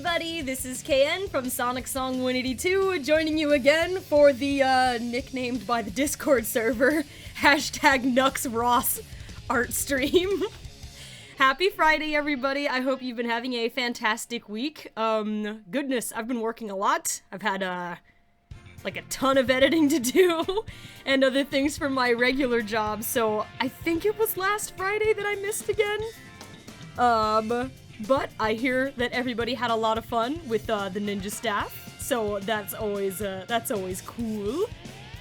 everybody, this is KN from Sonic Song 182, joining you again for the, nicknamed by the Discord server, #NuxRoss art stream. Happy Friday, everybody. I hope you've been having a fantastic week. Goodness, I've been working a lot. I've had, like a ton of editing to do, and other things for my regular job, so I think it was last Friday that I missed again. But I hear that everybody had a lot of fun with, the ninja staff, so that's always cool.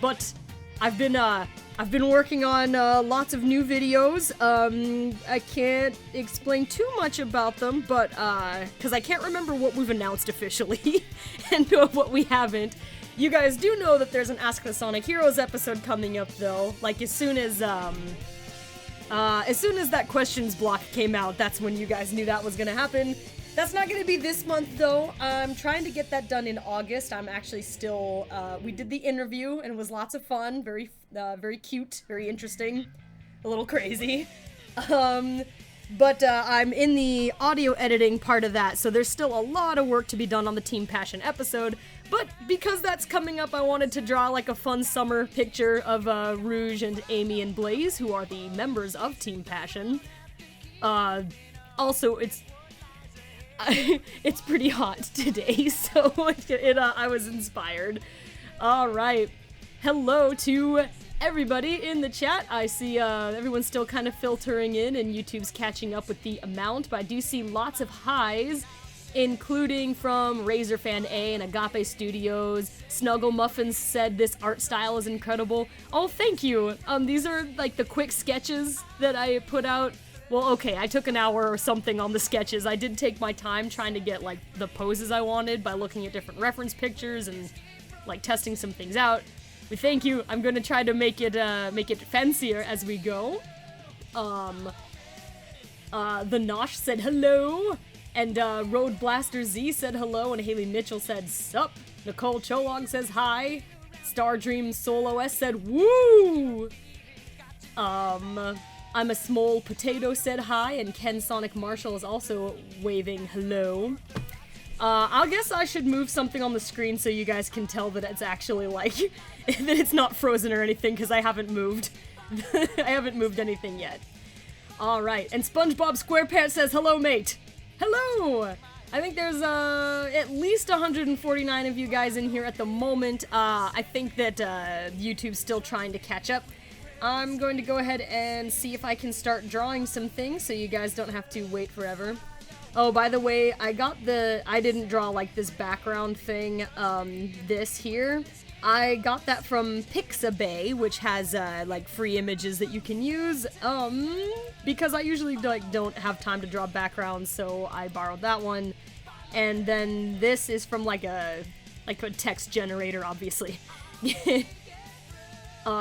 But I've been working on, lots of new videos. I can't explain too much about them, but, cause I can't remember what we've announced officially, and what we haven't. You guys do know that there's an Ask the Sonic Heroes episode coming up, though. Like, as soon as that questions block came out, that's when you guys knew that was gonna happen. That's not gonna be this month, though. I'm trying to get that done in August. I'm actually still, we did the interview, and it was lots of fun. Very cute, very interesting, a little crazy. But I'm in the audio editing part of that, so there's still a lot of work to be done on the Team Passion episode. But because that's coming up, I wanted to draw like a fun summer picture of Rouge and Amy and Blaze, who are the members of Team Passion. Also, it's pretty hot today, so I was inspired. All right, hello to everybody in the chat. I see everyone's still kind of filtering in, and YouTube's catching up with the amount, but I do see lots of highs, including from Razorfan A and Agape Studios. Snuggle Muffins said this art style is incredible. Oh, thank you. These are like the quick sketches that I put out. Well, okay, I took an hour or something on the sketches. I did take my time trying to get like the poses I wanted by looking at different reference pictures and like testing some things out. But thank you. I'm gonna try to make it fancier as we go. The Nosh said hello. And, Road Blaster Z said hello, and Haley Mitchell said sup. Nicole Cholog says hi. Stardream Solo S said woo! I'm a Small Potato said hi, and Ken Sonic Marshall is also waving hello. I guess I should move something on the screen so you guys can tell that it's actually, like, that it's not frozen or anything, because I haven't moved. I haven't moved anything yet. Alright, and SpongeBob SquarePants says hello, mate! Hello! I think there's, at least 149 of you guys in here at the moment. I think that, YouTube's still trying to catch up. I'm going to go ahead and see if I can start drawing some things so you guys don't have to wait forever. Oh, by the way, I didn't draw, like, this background thing, this here. I got that from Pixabay, which has, like, free images that you can use, because I usually, like, don't have time to draw backgrounds, so I borrowed that one. And then this is from, like a text generator, obviously.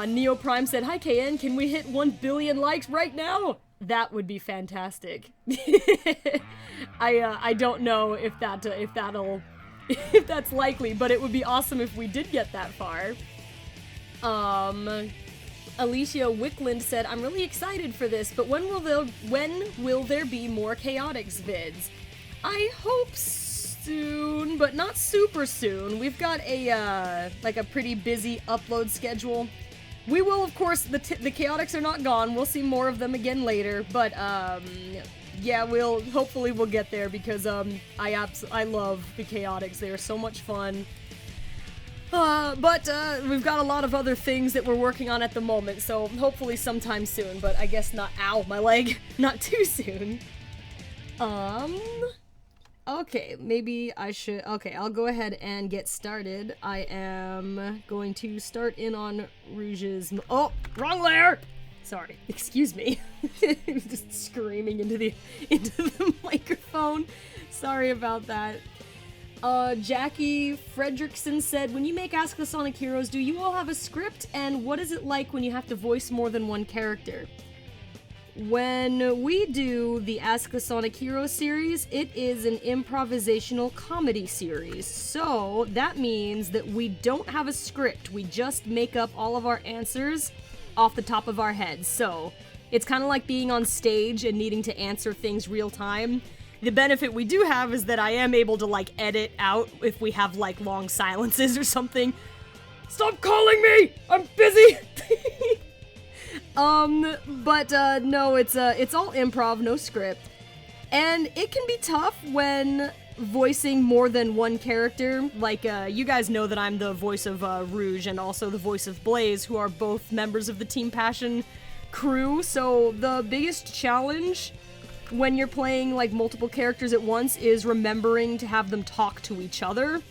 Neo Prime said, hi, KN, can we hit 1 billion likes right now? That would be fantastic. I don't know if that's likely, but it would be awesome if we did get that far. Alicia Wickland said, I'm really excited for this, but when will there be more Chaotix vids? I hope soon, but not super soon. We've got a, like a pretty busy upload schedule. We will, of course, the Chaotix are not gone. We'll see more of them again later, but, yeah, hopefully we'll get there, because, I love the Chaotix. They are so much fun. But we've got a lot of other things that we're working on at the moment, so hopefully sometime soon, but I guess not, ow, my leg, not too soon. Okay, maybe I should, okay, I'll go ahead and get started. I am going to start in on Rouge's, oh, wrong layer! Sorry, excuse me. Just screaming into the microphone. Sorry about that. Jackie Fredrickson said, when you make Ask the Sonic Heroes, do you all have a script? And what is it like when you have to voice more than one character? When we do the Ask the Sonic Heroes series, it is an improvisational comedy series. So that means that we don't have a script. We just make up all of our answers off the top of our heads. So it's kind of like being on stage and needing to answer things real time. The benefit we do have is that I am able to, like, edit out if we have, like, long silences or something. Stop calling me! I'm busy! No, it's all improv, no script. And it can be tough when voicing more than one character. Like, you guys know that I'm the voice of Rouge and also the voice of Blaze, who are both members of the Team Passion crew. So the biggest challenge when you're playing, like, multiple characters at once is remembering to have them talk to each other.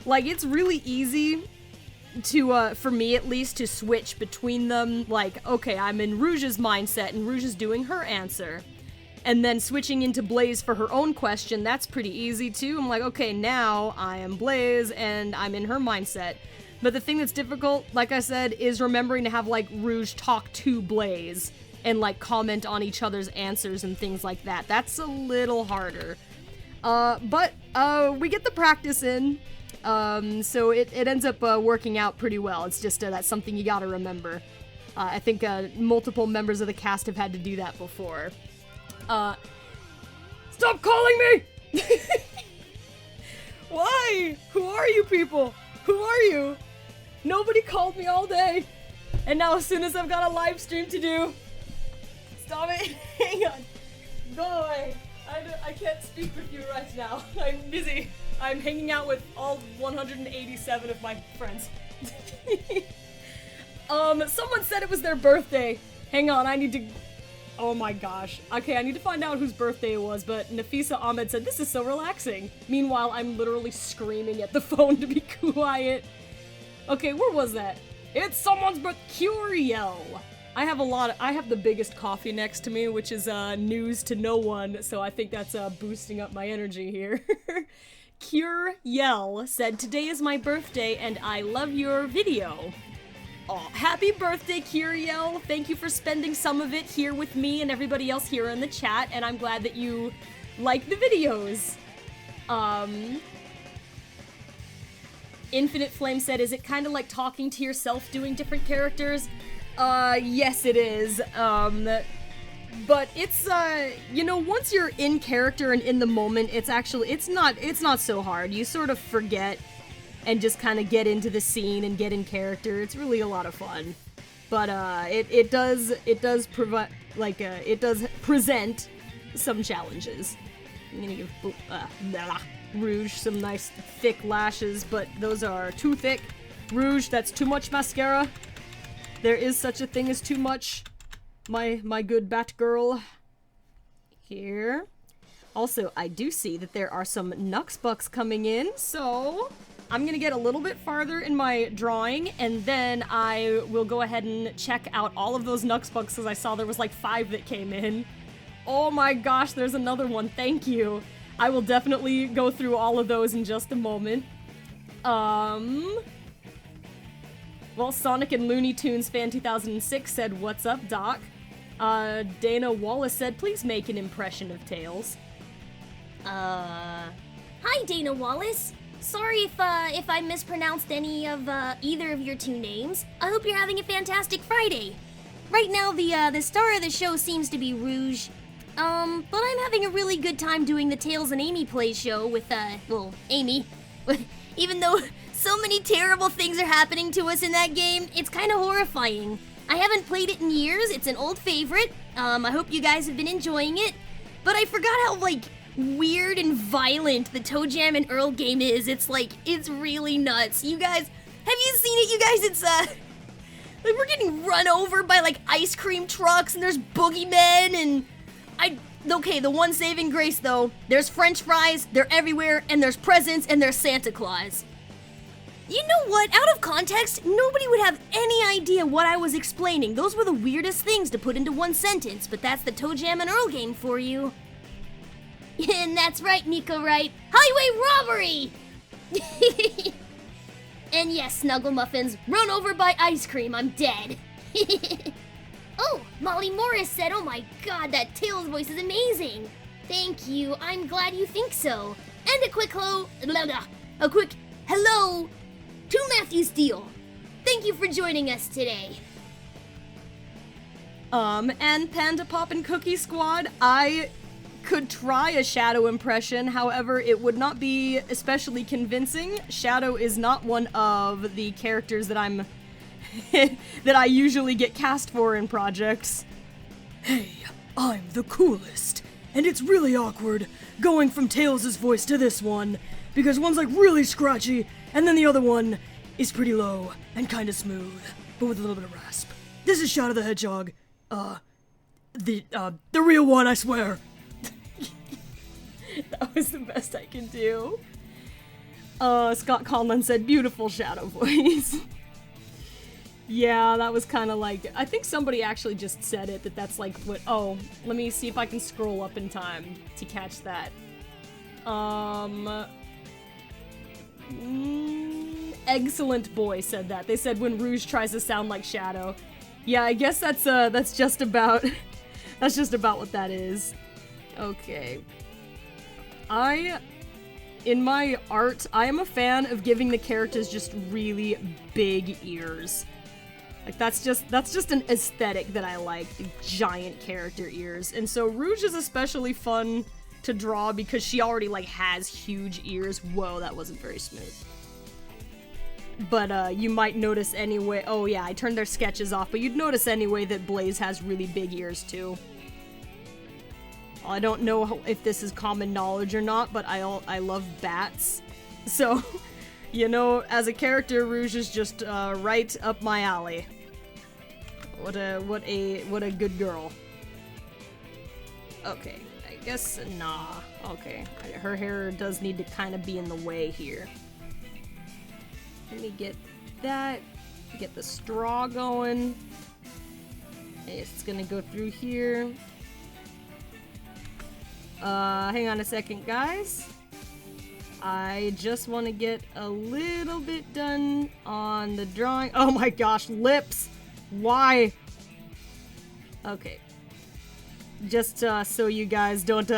Like, it's really easy to, for me at least, to switch between them. Like, okay, I'm in Rouge's mindset and Rouge is doing her answer. And then switching into Blaze for her own question, that's pretty easy too. I'm like, okay, now I am Blaze and I'm in her mindset. But the thing that's difficult, like I said, is remembering to have, like, Rouge talk to Blaze and, like, comment on each other's answers and things like that. That's a little harder. But we get the practice in, so it ends up working out pretty well. It's just that's something you gotta remember. I think multiple members of the cast have had to do that before. Stop calling me! Why? Who are you people? Who are you? Nobody called me all day. And now as soon as I've got a live stream to do... Stop it! Hang on. Go away. I can't speak with you right now. I'm busy. I'm hanging out with all 187 of my friends. Someone said it was their birthday. Hang on, I need to... Oh my gosh. Okay, I need to find out whose birthday it was, but Nafisa Ahmed said, this is so relaxing. Meanwhile, I'm literally screaming at the phone to be quiet. Okay, where was that? It's someone's birthday. Curiel. I have the biggest coffee next to me, which is news to no one, so I think that's boosting up my energy here. Curiel said, today is my birthday and I love your video. Oh, happy birthday, Curiel. Thank you for spending some of it here with me and everybody else here in the chat, and I'm glad that you like the videos. Infinite Flame said, is it kind of like talking to yourself doing different characters? Yes it is. But it's, you know, once you're in character and in the moment, it's not so hard. You sort of forget and just kind of get into the scene and get in character. It's really a lot of fun. But, it does provide, like, it does present some challenges. I'm gonna give, Rouge some nice thick lashes, but those are too thick. Rouge, that's too much mascara. There is such a thing as too much. My good Batgirl. Here. Also, I do see that there are some Nuxbucks coming in, so I'm gonna get a little bit farther in my drawing, and then I will go ahead and check out all of those Nuxbucks, because I saw there was like 5 that came in. Oh my gosh, there's another one. Thank you. I will definitely go through all of those in just a moment. Well, Sonic and Looney Tunes fan 2006 said, what's up, Doc? Dana Wallace said, please make an impression of Tails. Hi, Dana Wallace. Sorry if I mispronounced any of, either of your 2 names. I hope you're having a fantastic Friday. Right now, the star of the show seems to be Rouge. But I'm having a really good time doing the Tails and Amy Plays show with, well, Amy. Even though so many terrible things are happening to us in that game, it's kind of horrifying. I haven't played it in years, it's an old favorite. I hope you guys have been enjoying it. But I forgot how, like, weird and violent the Toe Jam and Earl game is. It's like, it's really nuts. You guys, have you seen it, you guys? It's, like, we're getting run over by, like, ice cream trucks, and there's boogeymen, and okay, the one saving grace, though, there's French fries, they're everywhere, and there's presents, and there's Santa Claus. You know what? Out of context, nobody would have any idea what I was explaining. Those were the weirdest things to put into one sentence, but that's the Toe Jam and Earl game for you. And that's right, Nico, right? Highway robbery! And yes, Snuggle Muffins, run over by ice cream, I'm dead. Oh, Molly Morris said, oh my god, that Tails voice is amazing. Thank you, I'm glad you think so. And a quick hello to Matthew Steele. Thank you for joining us today. And Panda Pop and Cookie Squad, I could try a Shadow impression, however, it would not be especially convincing. Shadow is not one of the characters that I'm that I usually get cast for in projects. Hey, I'm the coolest, and it's really awkward going from Tails' voice to this one, because one's like really scratchy, and then the other one is pretty low and kinda smooth, but with a little bit of rasp. This is Shadow the Hedgehog. The real one, I swear. That was the best I can do. Scott Conlon said, beautiful Shadow voice. Yeah, that was kind of like, I think somebody actually just said it, that's like what, oh, let me see if I can scroll up in time to catch that. Excellent Boy said that. They said when Rouge tries to sound like Shadow. Yeah, I guess that's just about, that's just about what that is. Okay. In my art, I am a fan of giving the characters just really big ears. Like, that's just an aesthetic that I like, the giant character ears. And so Rouge is especially fun to draw because she already, like, has huge ears. Whoa, that wasn't very smooth. But, you might notice anyway, oh yeah, I turned their sketches off, but you'd notice anyway that Blaze has really big ears too. I don't know if this is common knowledge or not, but I love bats. So, you know, as a character, Rouge is just, right up my alley. What a good girl. Okay, I guess, nah. Okay, her hair does need to kind of be in the way here. Let me get that, get the straw going. It's gonna go through here. Hang on a second, guys. I just want to get a little bit done on the drawing. Oh my gosh, lips! Why? Okay. Just so you guys don't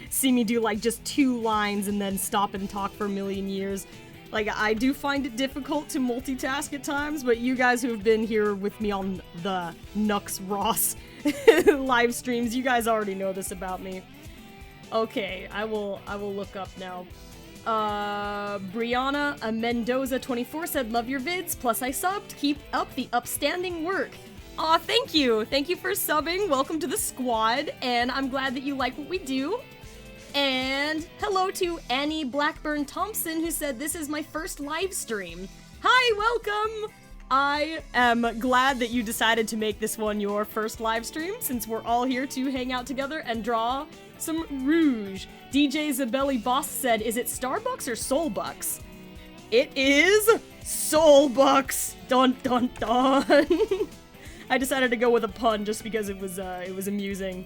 see me do like just 2 lines and then stop and talk for a million years. Like, I do find it difficult to multitask at times, but you guys who have been here with me on the Nux Ross live streams, you guys already know this about me. Okay, I will look up now. Brianna Mendoza 24 said, love your vids, plus I subbed. Keep up the upstanding work. Aw, thank you. Thank you for subbing. Welcome to the squad, and I'm glad that you like what we do. And hello to Annie Blackburn Thompson, who said, this is my first live stream. Hi, welcome! I am glad that you decided to make this one your first live stream, since we're all here to hang out together and draw some Rouge. DJ Zabelli Boss said, is it Starbucks or Solbucks? It is Solbucks! Dun dun dun! I decided to go with a pun just because it was amusing.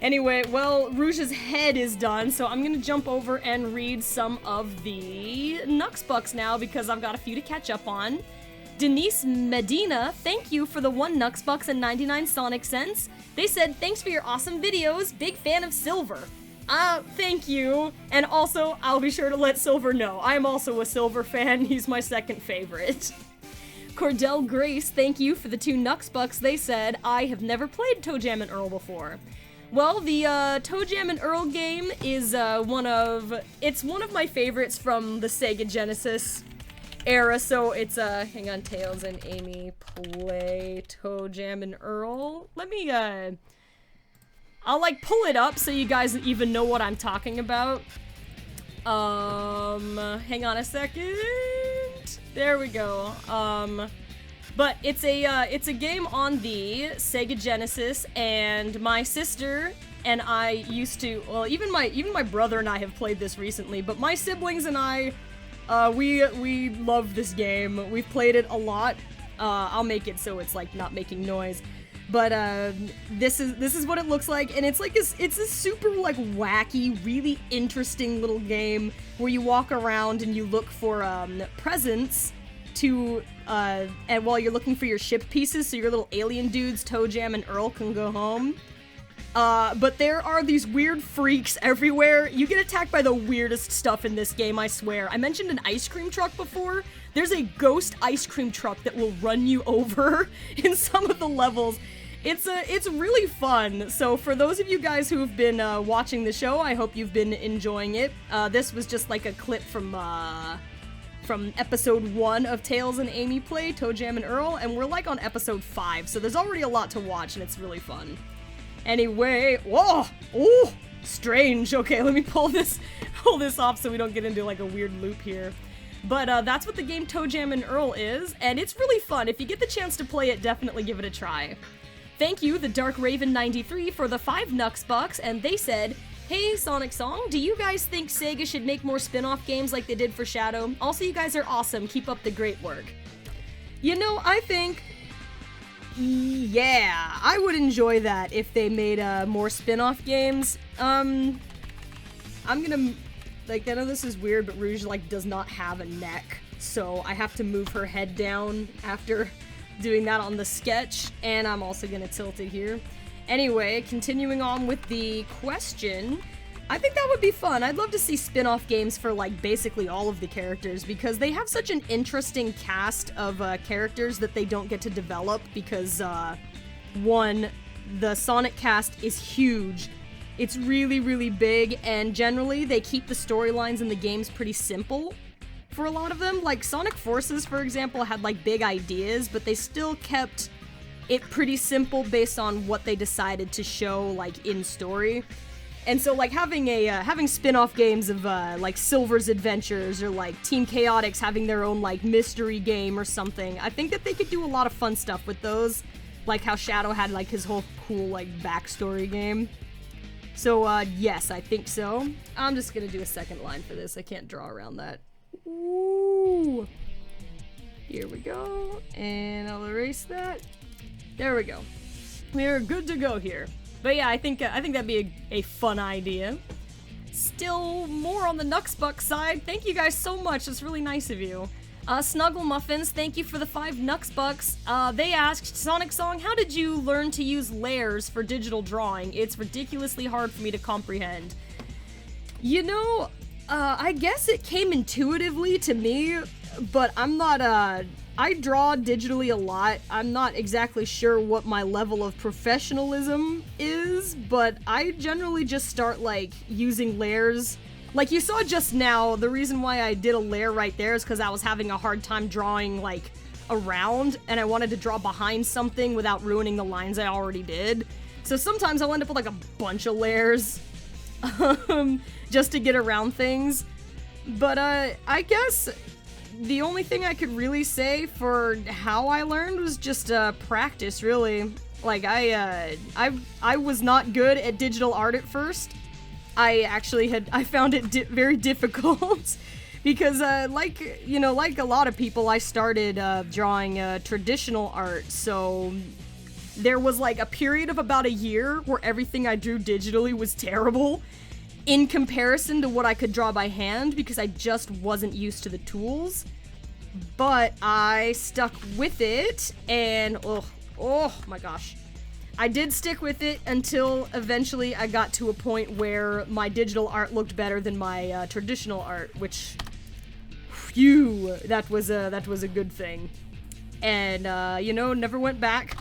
Anyway, well, Rouge's head is done, so I'm gonna jump over and read some of the Nuxbucks now because I've got a few to catch up on. Denise Medina, thank you for the 1 Nuxbucks and 99 Sonic Cents. They said, thanks for your awesome videos, big fan of Silver. Thank you. And also, I'll be sure to let Silver know. I'm also a Silver fan, he's my second favorite. Cordell Grace, thank you for the 2 Nuxbucks. They said, I have never played ToeJam and Earl before. Well, the ToeJam and Earl game is one of my favorites from the Sega Genesis era, so it's hang on, Tails and Amy play ToeJam and Earl. Let me I'll like pull it up so you guys even know what I'm talking about. Hang on a second. There we go. But it's a game on the Sega Genesis, and my sister and I used to, well, even my brother and I have played this recently, but my siblings and I, we love this game. We've played it a lot. I'll make it so it's like not making noise. But this is what it looks like, and it's a super like wacky, really interesting little game where you walk around and you look for presents to and while you're looking for your ship pieces, so your little alien dudes, ToeJam and Earl, can go home. But there are these weird freaks everywhere. You get attacked by the weirdest stuff in this game, I swear. I mentioned an ice cream truck before. There's a ghost ice cream truck that will run you over in some of the levels. It's really fun. So for those of you guys who have been watching the show, I hope you've been enjoying it. This was just like a clip from episode 1 of Tails and Amy Play, Toe Jam and Earl, and we're like on episode 5, so there's already a lot to watch, and it's really fun. Anyway, whoa! Oh! Strange. Okay, let me pull this off so we don't get into like a weird loop here. But that's what the game Toe Jam and Earl is, and it's really fun. If you get the chance to play it, definitely give it a try. Thank you, the Dark Raven 93, for the 5 Nux Bucks, and they said, "Hey, Sonic Song, do you guys think Sega should make more spin-off games like they did for Shadow? Also, you guys are awesome. Keep up the great work." You know, I think, yeah, I would enjoy that if they made more spin-off games. I'm gonna, like, I know this is weird, but Rouge, like, does not have a neck, so I have to move her head down after doing that on the sketch, and I'm also gonna tilt it here. Anyway, continuing on with the question, I think that would be fun. I'd love to see spin-off games for, like, basically all of the characters, because they have such an interesting cast of characters that they don't get to develop, because, one, the Sonic cast is huge. It's really, really big, and generally they keep the storylines in the games pretty simple. For a lot of them, like Sonic Forces, for example, had like big ideas, but they still kept it pretty simple based on what they decided to show, like, in story. And so, like, having spin-off games of like Silver's Adventures or like Team Chaotix having their own like mystery game or something, I think that they could do a lot of fun stuff with those, like how Shadow had like his whole cool like backstory game. So yes, I think so. I'm just gonna do a second line for this. I can't draw around that. Ooh. Here we go, and I'll erase that. There we go. We're good to go here. But yeah, I think that'd be a fun idea. Still more on the Nuxbuck side. Thank you guys so much. That's really nice of you. Snuggle Muffins, thank you for the 5 Nuxbucks. They asked, Sonic Song, how did you learn to use layers for digital drawing? It's ridiculously hard for me to comprehend. You know, I guess it came intuitively to me, but I'm not, I draw digitally a lot. I'm not exactly sure what my level of professionalism is, but I generally just start, like, using layers. Like you saw just now, the reason why I did a layer right there is because I was having a hard time drawing, like, around, and I wanted to draw behind something without ruining the lines I already did. So sometimes I'll end up with, like, a bunch of layers, just to get around things. But, I guess the only thing I could really say for how I learned was just, practice, really. Like, I was not good at digital art at first. I found it very difficult because, like a lot of people, I started, drawing, traditional art, so there was, like, a period of about a year where everything I drew digitally was terrible in comparison to what I could draw by hand because I just wasn't used to the tools. But I stuck with it, and oh my gosh. I did stick with it until eventually I got to a point where my digital art looked better than my traditional art, which, phew, that was a good thing. And, never went back.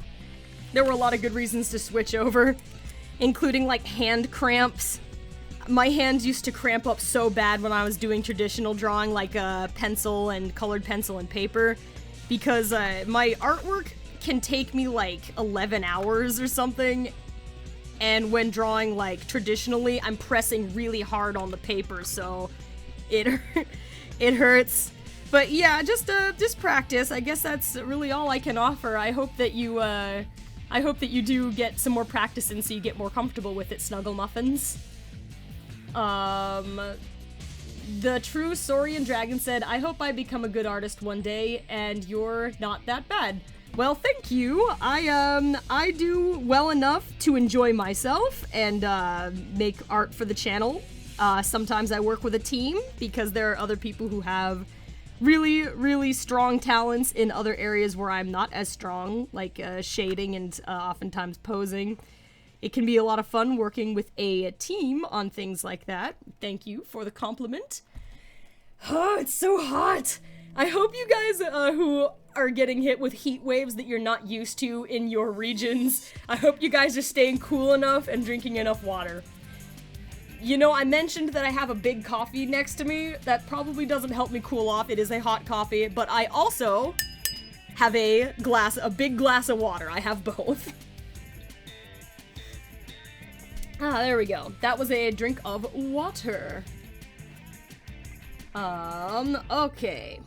There were a lot of good reasons to switch over, including, like, hand cramps. My hands used to cramp up so bad when I was doing traditional drawing, like pencil and colored pencil and paper, because my artwork can take me like 11 hours or something, and when drawing like traditionally, I'm pressing really hard on the paper, so it hurts. But yeah, just practice. I guess that's really all I can offer. I hope that you do get some more practice in so you get more comfortable with it, Snuggle Muffins. The true Saurian Dragon said, I hope I become a good artist one day, and you're not that bad. Well, thank you. I do well enough to enjoy myself and, make art for the channel. Sometimes I work with a team, because there are other people who have really, really strong talents in other areas where I'm not as strong, like, shading and, oftentimes posing. It can be a lot of fun working with a team on things like that. Thank you for the compliment. Oh, it's so hot! I hope you guys who are getting hit with heat waves that you're not used to in your regions, I hope you guys are staying cool enough and drinking enough water. You know, I mentioned that I have a big coffee next to me. That probably doesn't help me cool off. It is a hot coffee, but I also have a big glass of water. I have both. Ah, there we go. That was a drink of water. Okay.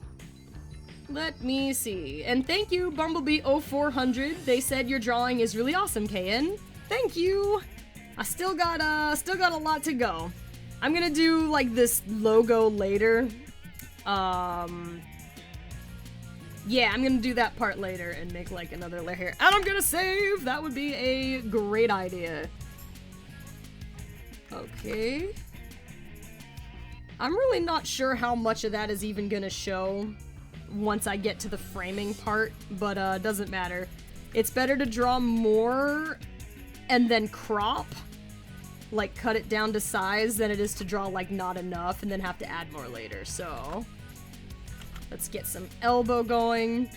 Let me see. And thank you, Bumblebee0400. They said your drawing is really awesome, KN. Thank you. I still got a lot to go. I'm gonna do, like, this logo later. Yeah, I'm gonna do that part later and make, like, another layer here. And I'm gonna save! That would be a great idea. Okay. I'm really not sure how much of that is even gonna show once I get to the framing part, but doesn't matter. It's better to draw more and then crop, like cut it down to size, than it is to draw like not enough and then have to add more later. So let's get some elbow going.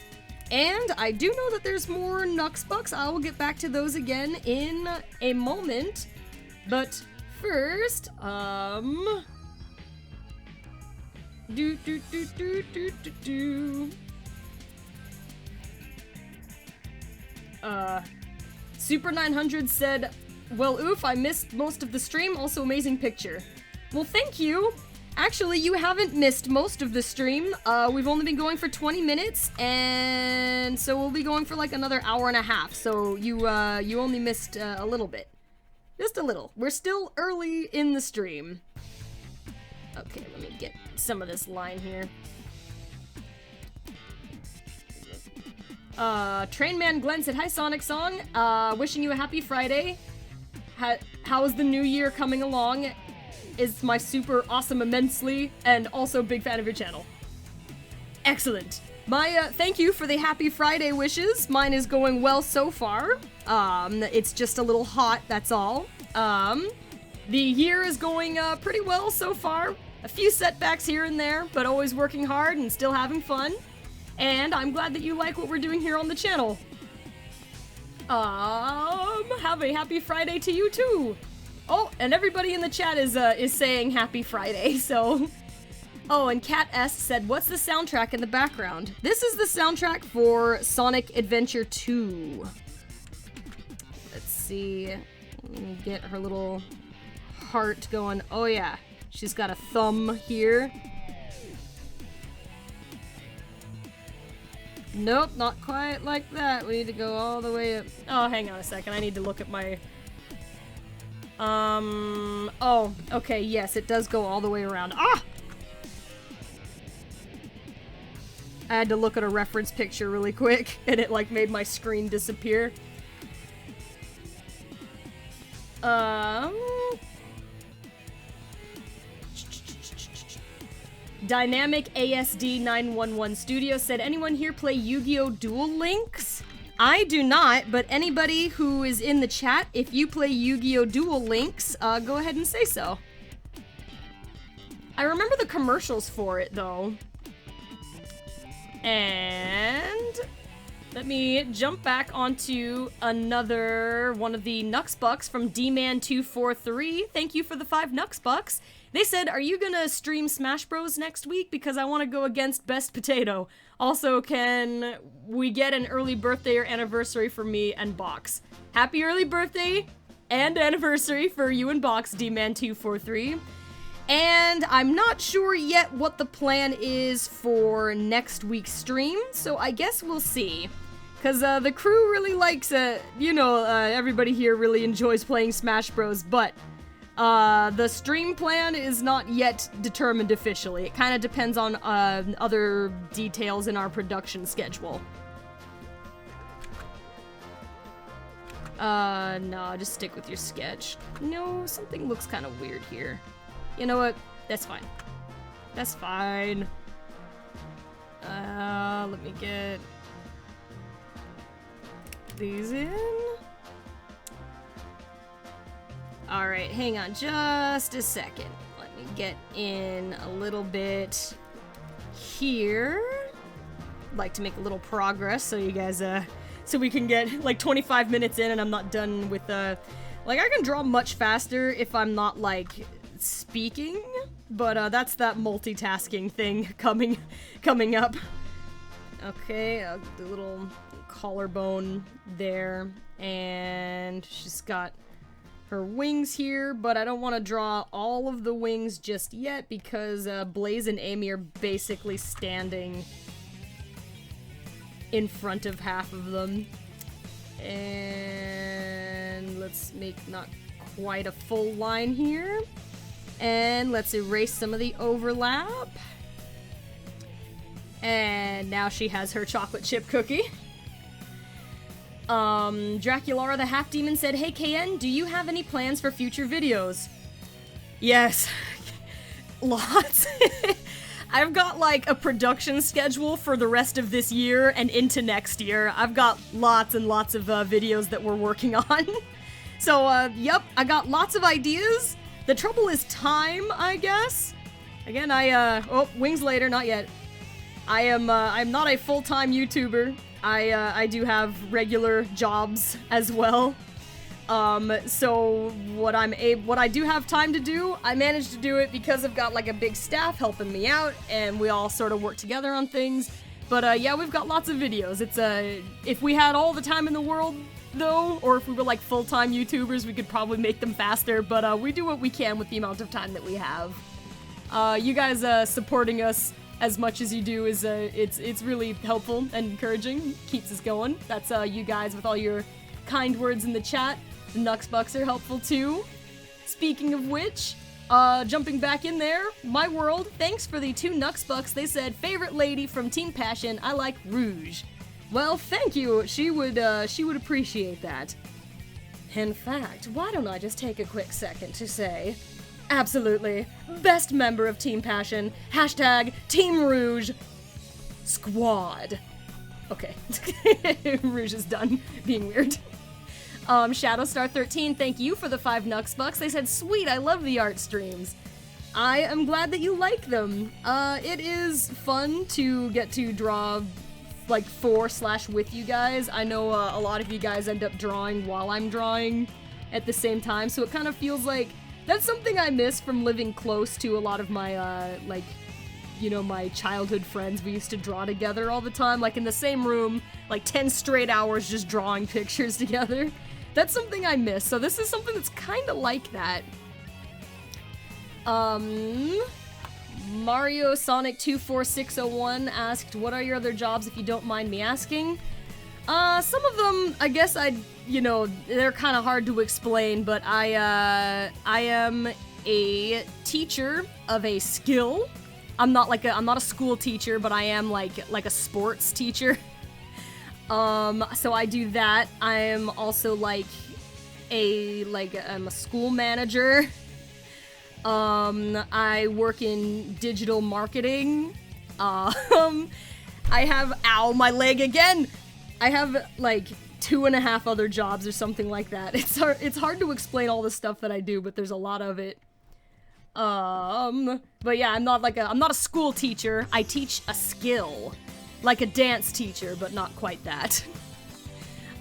And I do know that there's more Nuxbucks. I will get back to those again in a moment. But first, Super 900 said, well, oof, I missed most of the stream, also amazing picture. Well, thank you. Actually, you haven't missed most of the stream. We've only been going for 20 minutes, and so we'll be going for like another hour and a half, so you only missed a little bit. Just a little. We're still early in the stream. Okay, let me get some of this line here. Trainman Glenn said, hi Sonic Song, wishing you a happy Friday. How is the new year coming along? Is my super awesome immensely, and also big fan of your channel. Excellent. My, thank you for the happy Friday wishes. Mine is going well so far. It's just a little hot, that's all. The year is going, pretty well so far. A few setbacks here and there, but always working hard and still having fun. And I'm glad that you like what we're doing here on the channel. Have a happy Friday to you too. Oh, and everybody in the chat is saying happy Friday, so. Oh, and Cat S said, what's the soundtrack in the background? This is the soundtrack for Sonic Adventure 2. Let's see. Let me get her little heart going. Oh yeah, she's got a thumb here. Nope, not quite like that. We need to go all the way up. Oh, hang on a second. I need to look at my... Oh, okay, yes, it does go all the way around. Ah! I had to look at a reference picture really quick, and it, like, made my screen disappear. Dynamic ASD 911 Studio said, anyone here play Yu-Gi-Oh! Duel Links? I do not, but anybody who is in the chat, if you play Yu-Gi-Oh! Duel Links, go ahead and say so. I remember the commercials for it, though. And let me jump back onto another one of the Nuxbucks from D-Man243. Thank you for the 5 Nuxbucks. They said, are you gonna stream Smash Bros next week? Because I want to go against Best Potato. Also, can we get an early birthday or anniversary for me and Box? Happy early birthday and anniversary for you and Box, D-Man243. And I'm not sure yet what the plan is for next week's stream, so I guess we'll see. Because the crew really likes, everybody here really enjoys playing Smash Bros, but the stream plan is not yet determined officially. It kind of depends on other details in our production schedule. No, just stick with your sketch. No, something looks kind of weird here. You know what? That's fine. That's fine. Let me get these in. Alright, hang on just a second. Let me get in a little bit here. like to make a little progress so you guys, so we can get like 25 minutes in and I'm not done with, like I can draw much faster if I'm not like speaking, but that's that multitasking thing coming up. Okay, the little collarbone there, and she's got her wings here, but I don't want to draw all of the wings just yet because Blaze and Amy are basically standing in front of half of them. And let's make not quite a full line here. And let's erase some of the overlap. And now she has her chocolate chip cookie. Draculara the Half Demon said, "Hey KN, do you have any plans for future videos?" Yes. Lots. I've got like a production schedule for the rest of this year and into next year. I've got lots and lots of videos that we're working on. So, yep, I got lots of ideas. The trouble is time, I guess. Again, oh, wings later, not yet. I'm not a full-time YouTuber. I do have regular jobs as well. So what I do have time to do, I managed to do it because I've got like a big staff helping me out, and we all sort of work together on things. But yeah, we've got lots of videos. It's if we had all the time in the world, though, or if we were like full-time YouTubers, we could probably make them faster. But we do what we can with the amount of time that we have. You guys supporting us as much as you do is it's really helpful and encouraging. Keeps us going. That's you guys with all your kind words in the chat. The Nuxbucks are helpful too. Speaking of which, jumping back in there, My World, thanks for the 2 Nuxbucks. They said, "Favorite lady from Team Passion, I like Rouge." Well, thank you. She would appreciate that. In fact, why don't I just take a quick second to say, absolutely, best member of Team Passion, hashtag Team Rouge Squad. Okay, Rouge is done being weird. Shadowstar13, thank you for the 5 Nuxbucks. They said, "Sweet, I love the art streams." I am glad that you like them. It is fun to get to draw like for/with you guys. I know a lot of you guys end up drawing while I'm drawing at the same time, so it kind of feels like that's something I miss from living close to a lot of my, like, you know, my childhood friends. We used to draw together all the time, like in the same room, like 10 straight hours just drawing pictures together. That's something I miss, so this is something that's kind of like that. Mario Sonic 24601 asked, "What are your other jobs if you don't mind me asking?" Some of them, I guess you know, they're kind of hard to explain, but I am a teacher of a skill. I'm not a school teacher, but I am like a sports teacher. So I do that. I'm also I'm a school manager. I work in digital marketing. I have, ow, my leg again! I have like 2.5 other jobs or something like that. It's hard to explain all the stuff that I do, but there's a lot of it. But yeah, I'm not a school teacher. I teach a skill. Like a dance teacher, but not quite that.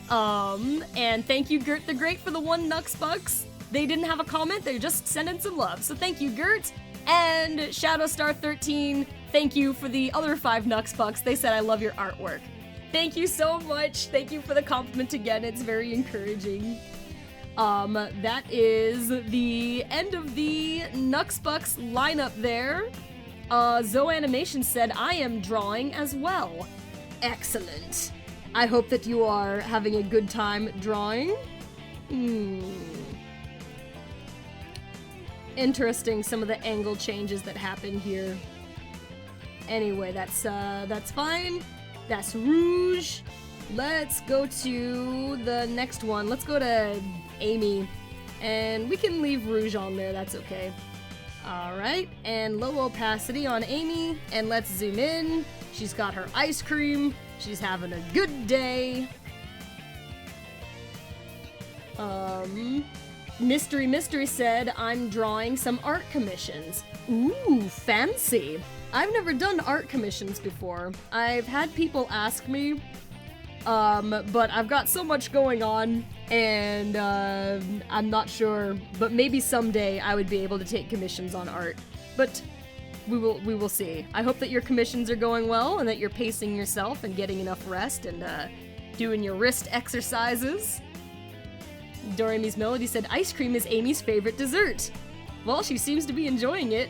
And thank you, Gert the Great, for the 1 Nuxbucks. They didn't have a comment, they're just sending some love. So thank you, Gert. And Shadowstar13, thank you for the other 5 Nuxbucks. They said, "I love your artwork." Thank you so much. Thank you for the compliment again. It's very encouraging. That is the end of the Nuxbucks lineup there. Zoe Animation said, "I am drawing as well." Excellent. I hope that you are having a good time drawing. Interesting, some of the angle changes that happen here. Anyway, that's fine. That's Rouge. Let's go to the next one. Let's go to Amy. And we can leave Rouge on there, that's okay. Alright, and low opacity on Amy, and let's zoom in. She's got her ice cream. She's having a good day. Mystery said, "I'm drawing some art commissions." Ooh, fancy. I've never done art commissions before. I've had people ask me, but I've got so much going on, and I'm not sure, but maybe someday I would be able to take commissions on art. But we will see. I hope that your commissions are going well, and that you're pacing yourself and getting enough rest, and doing your wrist exercises. Doremi's Melody said, ice cream is Amy's favorite dessert. Well, she seems to be enjoying it.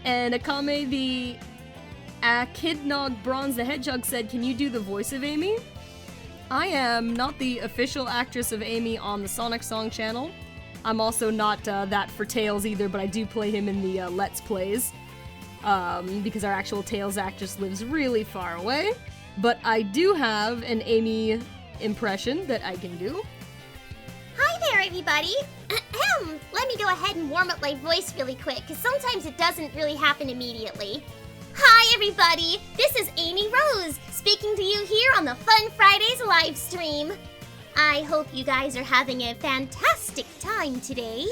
And Akame the Kidnog Bronze the Hedgehog said, can you do the voice of Amy? I am not the official actress of Amy on the Sonic Song channel. I'm also not that for Tails either, but I do play him in the Let's Plays. Because our actual Tails actress lives really far away. But I do have an Amy impression that I can do. Hi there, everybody. Let me go ahead and warm up my voice really quick, because sometimes it doesn't really happen immediately. Hi, everybody. This is Amy Rose, speaking to you here on the Fun Fridays live stream. I hope you guys are having a fantastic time today.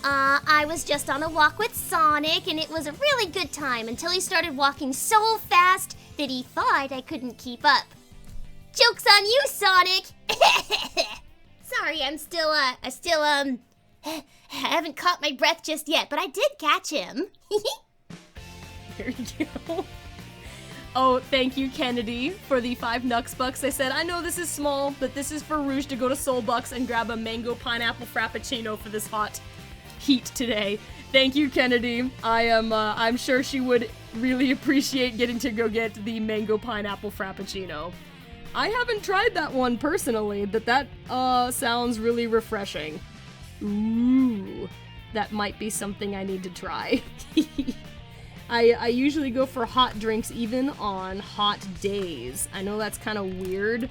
I was just on a walk with Sonic, and it was a really good time until he started walking so fast that he thought I couldn't keep up. Joke's on you, Sonic! Sorry, I haven't caught my breath just yet, but I did catch him. There you go. Oh, thank you, Kennedy, for the 5 Nuxbucks. I said, I know this is small, but this is for Rouge to go to Solbucks and grab a mango pineapple frappuccino for this hot heat today. Thank you, Kennedy. I'm sure she would really appreciate getting to go get the mango pineapple frappuccino. I haven't tried that one personally, but that sounds really refreshing. Ooh, that might be something I need to try. I usually go for hot drinks even on hot days. I know that's kind of weird,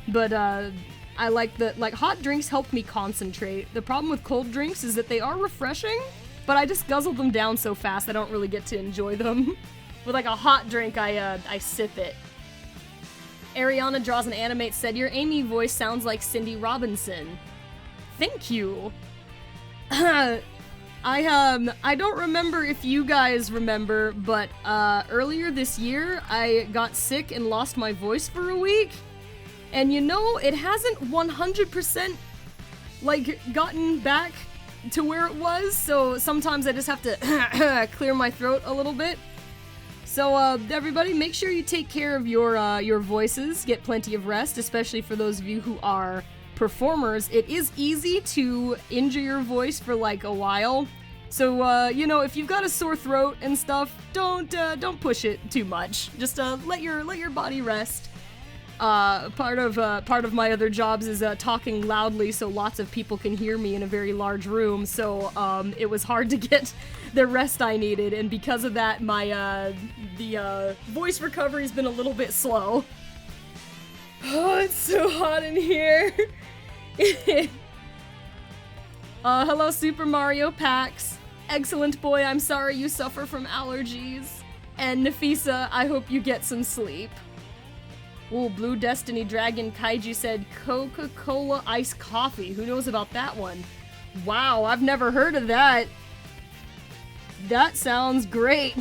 but I like that, like, hot drinks help me concentrate. The problem with cold drinks is that they are refreshing, but I just guzzle them down so fast I don't really get to enjoy them. With like a hot drink, I sip it. Ariana Draws and Animates said, your Amy voice sounds like Cindy Robinson. Thank you. I don't remember if you guys remember, but earlier this year, I got sick and lost my voice for a week. And you know, it hasn't 100% like gotten back to where it was, so sometimes I just have to clear my throat a little bit. So everybody, make sure you take care of your voices, get plenty of rest, especially for those of you who are performers. It is easy to injure your voice for like a while. So you know, if you've got a sore throat and stuff, don't push it too much. Just let your body rest. Part of my other jobs is talking loudly so lots of people can hear me in a very large room, so it was hard to get the rest I needed, and because of that, my the voice recovery's been a little bit slow. Oh, it's so hot in here. Hello, Super Mario Pax. Excellent boy, I'm sorry you suffer from allergies. And Nafisa, I hope you get some sleep. Ooh, Blue Destiny Dragon Kaiju said Coca-Cola iced coffee. Who knows about that one? Wow, I've never heard of that. That sounds great.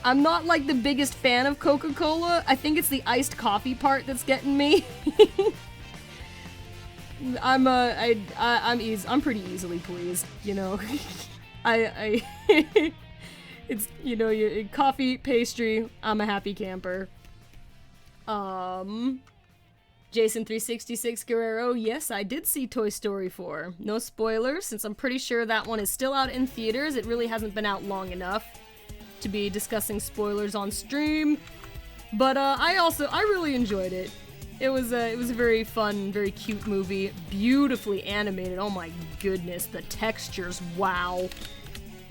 I'm not like the biggest fan of Coca-Cola. I think it's the iced coffee part that's getting me. I'm pretty easily pleased, you know. It's, you know, coffee, pastry, I'm a happy camper. Jason366 Guerrero, yes, I did see Toy Story 4. No spoilers, since I'm pretty sure that one is still out in theaters. It really hasn't been out long enough to be discussing spoilers on stream. But I really enjoyed it. It was a very fun, very cute movie, beautifully animated. Oh my goodness, the textures, wow.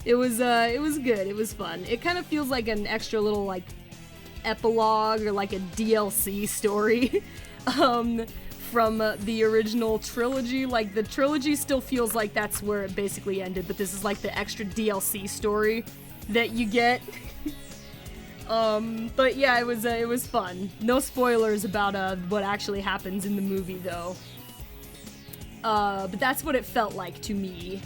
It was good. It was fun. It kind of feels like an extra little like epilogue or like a DLC story from the original trilogy. Like the trilogy still feels like that's where it basically ended, but this is like the extra DLC story that you get. But yeah, it was fun. No spoilers about what actually happens in the movie though. But that's what it felt like to me.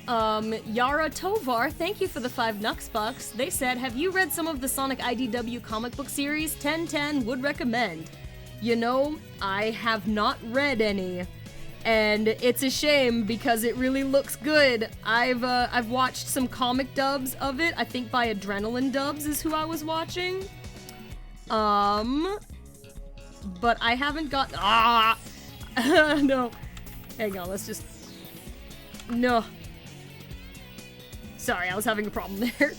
Yara Tovar, thank you for the 5 Nuxbucks. They said, have you read some of the Sonic IDW comic book series? 1010 would recommend. You know, I have not read any. And it's a shame because it really looks good. I've watched some comic dubs of it. I think by Adrenaline Dubs is who I was watching. But I haven't got no. Hang on, let's just no. Sorry, I was having a problem there.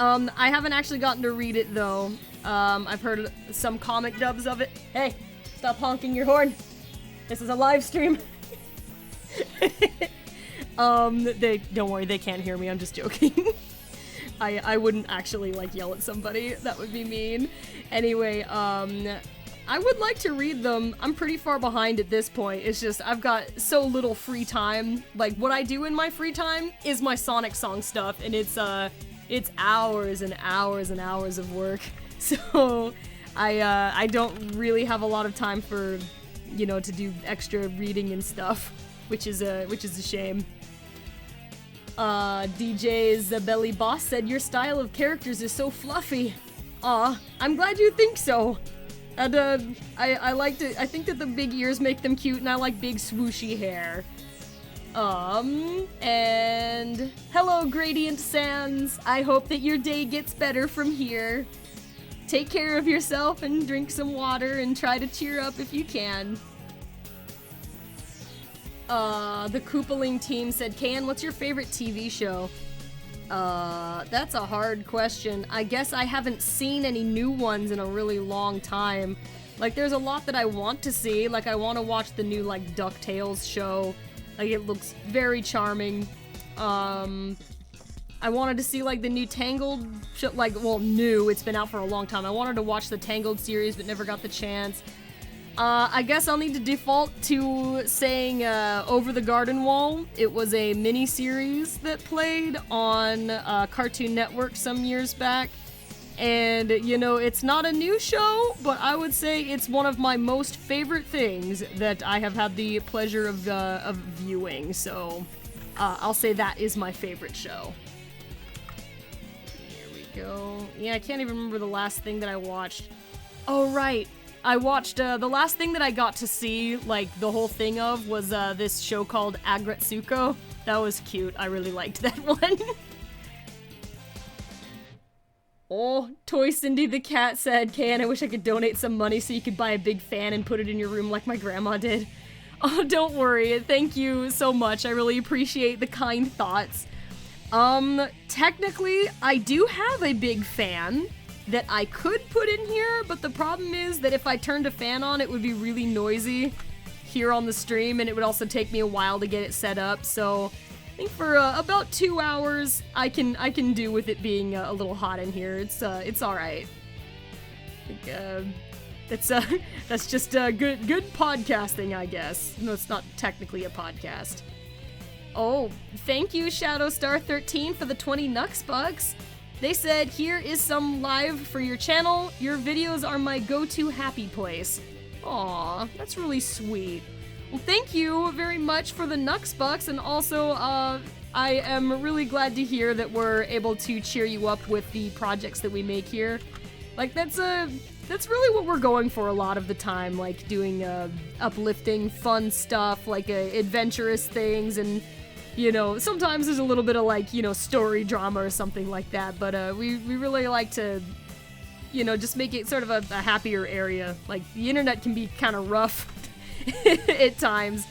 I haven't actually gotten to read it though. I've heard some comic dubs of it. Hey, stop honking your horn. This is a live stream. They don't worry, they can't hear me. I'm just joking. I wouldn't actually like yell at somebody. That would be mean. Anyway, I would like to read them. I'm pretty far behind at this point. It's just I've got so little free time. Like what I do in my free time is my Sonic song stuff, and it's hours and hours and hours of work. So I don't really have a lot of time for, you know, to do extra reading and stuff, which is a shame. DJ Zabelli Boss said your style of characters is so fluffy. Aw, I'm glad you think so. And I like to. I think that the big ears make them cute, and I like big swooshy hair. And hello, Gradient Sands. I hope that your day gets better from here. Take care of yourself and drink some water and try to cheer up if you can. The Koopaling team said, Kan, what's your favorite TV show? That's a hard question. I guess I haven't seen any new ones in a really long time. Like, there's a lot that I want to see. Like, I want to watch the new, like, DuckTales show. Like, it looks very charming. I wanted to see, like, the new Tangled show. Like, well, new. It's been out for a long time. I wanted to watch the Tangled series, but never got the chance. I guess I'll need to default to saying Over the Garden Wall. It was a mini-series that played on Cartoon Network some years back. And, you know, it's not a new show, but I would say it's one of my most favorite things that I have had the pleasure of viewing. So, I'll say that is my favorite show. Here we go. Yeah, I can't even remember the last thing that I watched. Oh, right. I watched, the last thing that I got to see, like, the whole thing of was, this show called Agretsuko. That was cute. I really liked that one. Oh, Toy Cindy the cat said, Kan, I wish I could donate some money so you could buy a big fan and put it in your room like my grandma did. Oh, don't worry. Thank you so much. I really appreciate the kind thoughts. Technically, I do have a big fan that I could put in here, but the problem is that if I turned a fan on, it would be really noisy here on the stream, and it would also take me a while to get it set up, so I think for about 2 hours, I can do with it being a little hot in here. It's alright. I think, that's just good podcasting, I guess. No, it's not technically a podcast. Oh, thank you, Shadowstar13, for the 20 Nuxbucks. They said, here is some live for your channel. Your videos are my go-to happy place. Aw, that's really sweet. Well, thank you very much for the Nuxbucks, and also, I am really glad to hear that we're able to cheer you up with the projects that we make here. Like, that's really what we're going for a lot of the time, like, doing, uplifting, fun stuff, like, adventurous things, and you know, sometimes there's a little bit of, like, you know, story drama or something like that, but we really like to, you know, just make it sort of a happier area. Like, the internet can be kind of rough at times,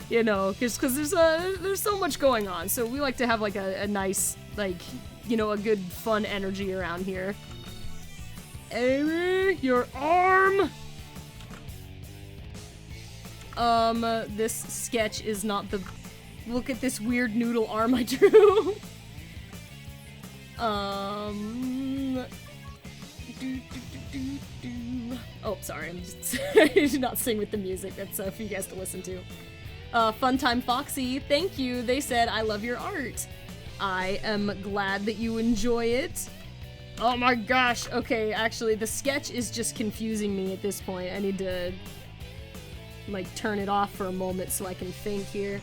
you know, because there's so much going on, so we like to have, like, a nice, like, you know, a good fun energy around here. Amy, your arm! This sketch is not the... Look at this weird noodle arm I drew. Oh, sorry, I'm just I did not sing with the music. That's for you guys to listen to. Funtime Foxy, thank you. They said, I love your art. I am glad that you enjoy it. Oh my gosh. Okay, actually, the sketch is just confusing me at this point. I need to, like, turn it off for a moment so I can think here.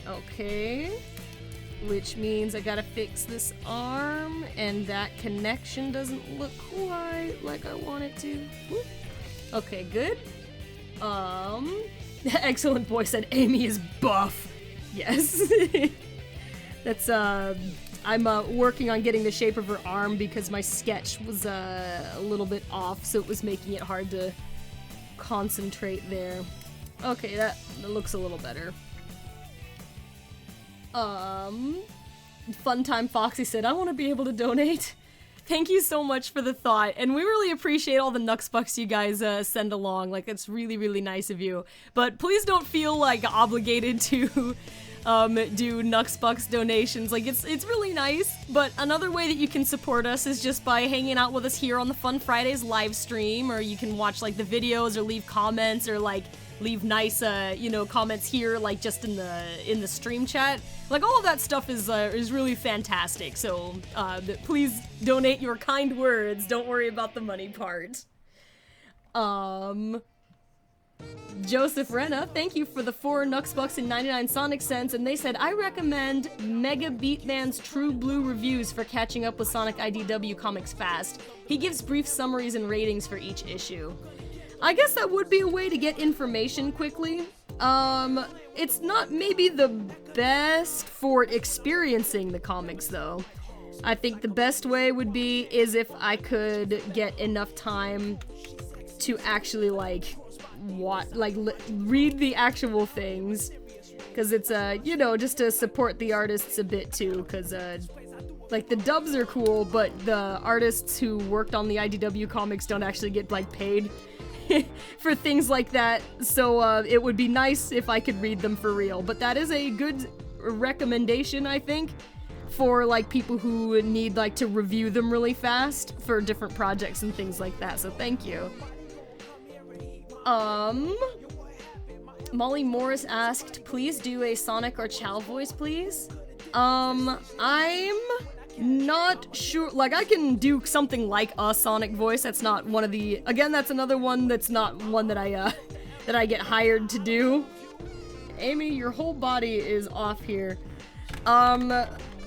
Okay. Which means I gotta fix this arm, and that connection doesn't look quite like I want it to. Whoop. Okay, good. Excellent boy said Amy is buff. Yes. That's, I'm working on getting the shape of her arm because my sketch was a little bit off, so it was making it hard to concentrate there. Okay, that looks a little better. Funtime Foxy said, I want to be able to donate. Thank you so much for the thought, and we really appreciate all the Nuxbucks you guys send along. Like, it's really, really nice of you. But please don't feel, like, obligated to do Nuxbucks donations. Like, it's really nice, but another way that you can support us is just by hanging out with us here on the Fun Fridays live stream, or you can watch, like, the videos, or leave comments, or, like, leave nice, comments here, like, just in the stream chat. Like, all of that stuff is really fantastic, so, please donate your kind words. Don't worry about the money part. Joseph Renna, thank you for the 4 Nuxbucks and 99 Sonic cents, and they said, I recommend Mega Beatman's True Blue reviews for catching up with Sonic IDW comics fast. He gives brief summaries and ratings for each issue. I guess that would be a way to get information quickly. It's not maybe the best for experiencing the comics, though. I think the best way would be is if I could get enough time to actually, like, read the actual things. Because it's, just to support the artists a bit, too. Because, like, the dubs are cool, but the artists who worked on the IDW comics don't actually get, like, paid for things like that, so it would be nice if I could read them for real. But that is a good recommendation, I think, for like people who need like to review them really fast for different projects and things like that, so thank you. Molly Morris asked, please do a Sonic or Chow voice, please. I'm not sure, like, I can do something like a Sonic voice. That's not one of the, again, that's another one that's not one that I get hired to do. Amy, your whole body is off here. And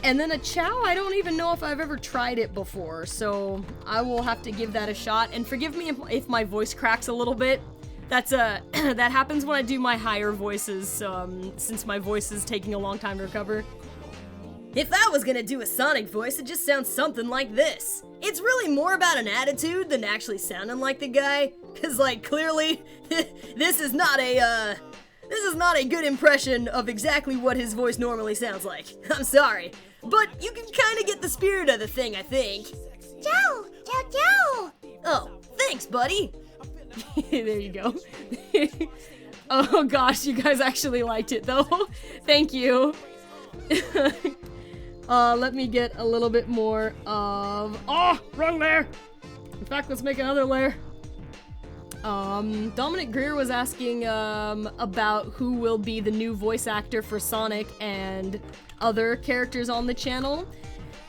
then a Chow, I don't even know if I've ever tried it before, so I will have to give that a shot. And forgive me if my voice cracks a little bit. That's, that happens when I do my higher voices, since my voice is taking a long time to recover. If I was gonna do a Sonic voice, it just sounds something like this. It's really more about an attitude than actually sounding like the guy, cause like clearly, this is not a good impression of exactly what his voice normally sounds like. I'm sorry, but you can kinda get the spirit of the thing, I think. Ciao! Ciao, ciao! Oh, thanks, buddy. There you go. Oh gosh, you guys actually liked it though. Thank you. Let me get a little bit more of... Oh, wrong layer! In fact, let's make another layer. Dominic Greer was asking, about who will be the new voice actor for Sonic and other characters on the channel.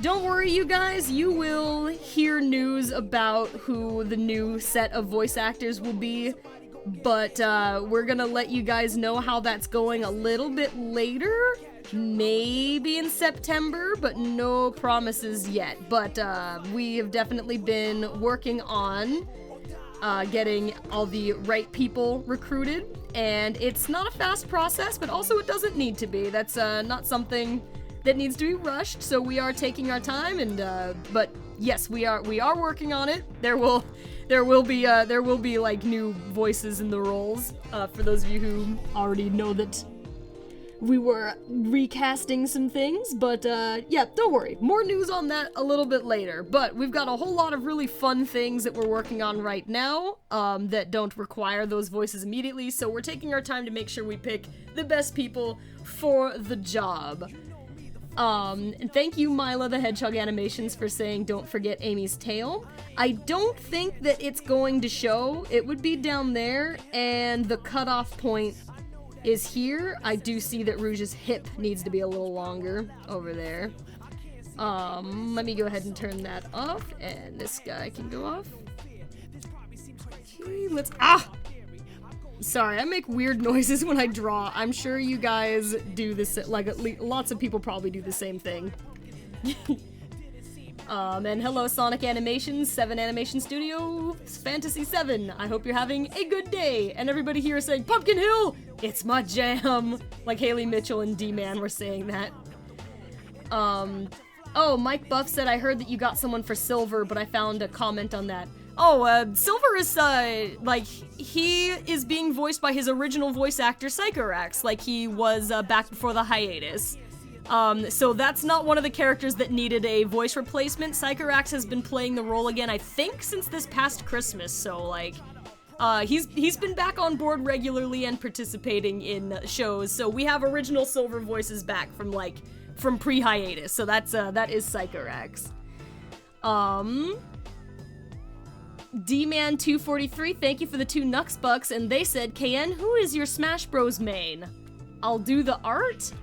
Don't worry, you guys, you will hear news about who the new set of voice actors will be, but, we're gonna let you guys know how that's going a little bit later. Maybe in September, but no promises yet. But we have definitely been working on getting all the right people recruited, and it's not a fast process, but also it doesn't need to be. That's not something that needs to be rushed, so we are taking our time, and but yes, we are working on it. There will be like new voices in the roles, for those of you who already know that we were recasting some things, but yeah, don't worry. More news on that a little bit later, but we've got a whole lot of really fun things that we're working on right now that don't require those voices immediately, so we're taking our time to make sure we pick the best people for the job. And thank you, Mila the Hedgehog Animations, for saying don't forget Amy's tail. I don't think that it's going to show. It would be down there, and the cutoff point is here. I do see that Rouge's hip needs to be a little longer over there. Let me go ahead and turn that off, and this guy can go off. Okay, let's, Sorry, I make weird noises when I draw. I'm sure you guys do this, like, lots of people probably do the same thing. And hello, Sonic Animations, 7 Animation Studio, Fantasy 7. I hope you're having a good day. And everybody here is saying, Pumpkin Hill, it's my jam. Like Haley Mitchell and D-Man were saying that. Oh, Mike Buff said, I heard that you got someone for Silver, but I found a comment on that. Oh, Silver is, like, he is being voiced by his original voice actor, Psychorax, like he was, back before the hiatus. So that's not one of the characters that needed a voice replacement. Psychorax has been playing the role again, I think, since this past Christmas, so, like, he's been back on board regularly and participating in shows, so we have original Silver voices back from pre-hiatus, so that is Psychorax. D-Man243, thank you for the 2 Nux Bucks, and they said, KN, who is your Smash Bros main? I'll do the art?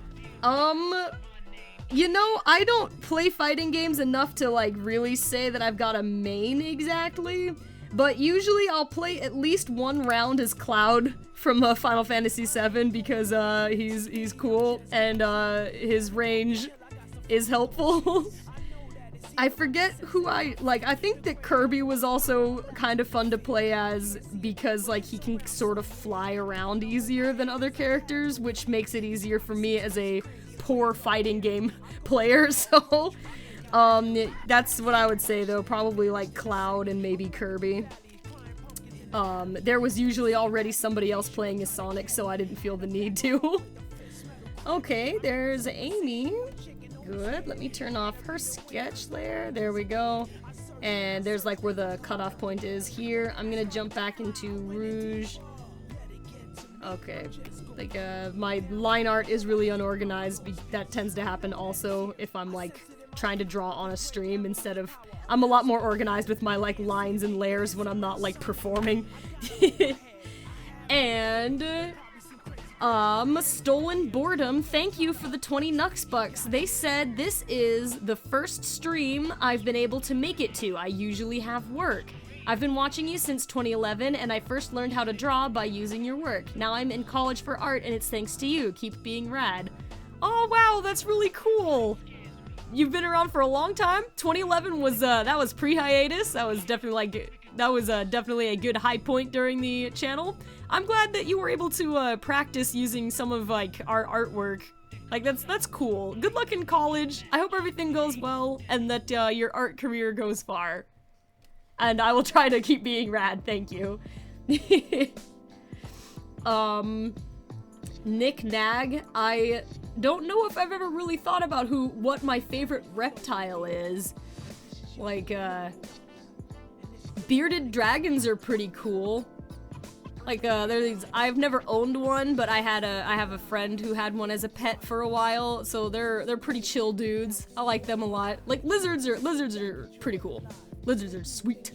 You know, I don't play fighting games enough to, like, really say that I've got a main exactly, but usually I'll play at least one round as Cloud from Final Fantasy VII because, he's cool, and, his range is helpful. I forget who I think that Kirby was also kind of fun to play as because, like, he can sort of fly around easier than other characters, which makes it easier for me as a poor fighting game player, so, that's what I would say, though, probably, like, Cloud and maybe Kirby. There was usually already somebody else playing as Sonic, so I didn't feel the need to. Okay, there's Amy. Good, let me turn off her sketch layer. There we go. And there's like where the cutoff point is here. I'm gonna jump back into Rouge. Okay, like my line art is really unorganized. That tends to happen also if I'm like trying to draw on a stream instead of... I'm a lot more organized with my like lines and layers when I'm not like performing. And... Stolen Boredom, thank you for the 20 Nux Bucks. They said this is the first stream I've been able to make it to. I usually have work. I've been watching you since 2011, and I first learned how to draw by using your work. Now I'm in college for art, and it's thanks to you. Keep being rad. Oh, wow, that's really cool. You've been around for a long time. 2011 was, that was pre-hiatus. That was definitely, like, definitely a good high point during the channel. I'm glad that you were able to practice using some of like our artwork. Like that's cool. Good luck in college. I hope everything goes well and that your art career goes far. And I will try to keep being rad. Thank you. Nick Nag. I don't know if I've ever really thought about what my favorite reptile is. Like bearded dragons are pretty cool. Like, there are these, I've never owned one, but I have a friend who had one as a pet for a while, so they're pretty chill dudes. I like them a lot. Like, lizards are pretty cool. Lizards are sweet.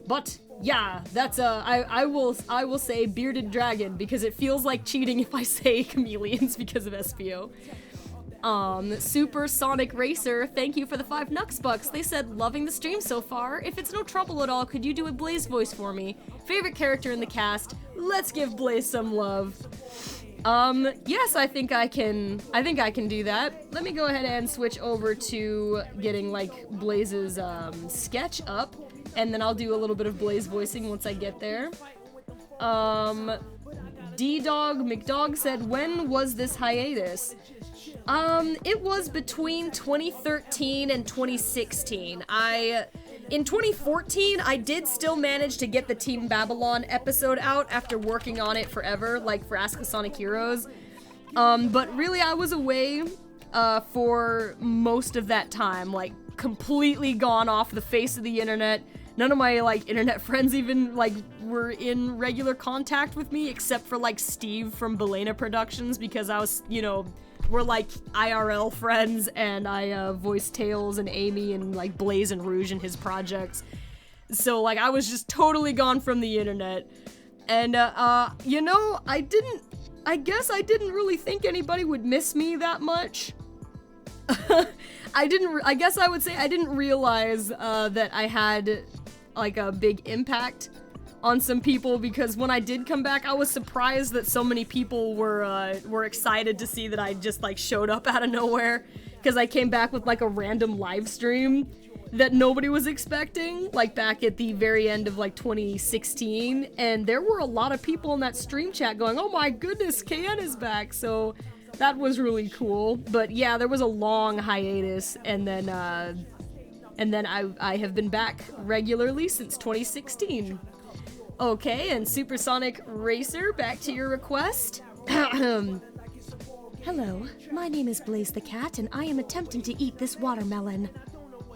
But, yeah, that's, I will say bearded dragon, because it feels like cheating if I say chameleons because of SPO. Super Sonic Racer, thank you for the 5 Nux Bucks. They said, loving the stream so far. If it's no trouble at all, could you do a Blaze voice for me? Favorite character in the cast. Let's give Blaze some love. Yes, I think I can do that. Let me go ahead and switch over to getting, like, Blaze's, sketch up, and then I'll do a little bit of Blaze voicing once I get there. D-Dog McDog said, when was this hiatus? It was between 2013 and 2016. In 2014, I did still manage to get the Team Babylon episode out after working on it forever, like for Ask the Sonic Heroes. But really, I was away, for most of that time, like, completely gone off the face of the internet. None of my, like, internet friends even, like, were in regular contact with me, except for, like, Steve from Belena Productions, because I was, you know, we're, like, IRL friends, and I, voiced Tails and Amy and, like, Blaze and Rouge in his projects. So, like, I was just totally gone from the internet. And, you know, I guess I didn't really think anybody would miss me that much. I guess I would say I didn't realize, that I had, like, a big impact on some people, because when I did come back, I was surprised that so many people were excited to see that I just like showed up out of nowhere, because I came back with like a random live stream that nobody was expecting, like back at the very end of like 2016, and there were a lot of people in that stream chat going, oh my goodness, KN is back, so that was really cool. But yeah, there was a long hiatus, and then I have been back regularly since 2016. Okay, and Supersonic Racer, back to your request. Hello, my name is Blaze the Cat, and I am attempting to eat this watermelon.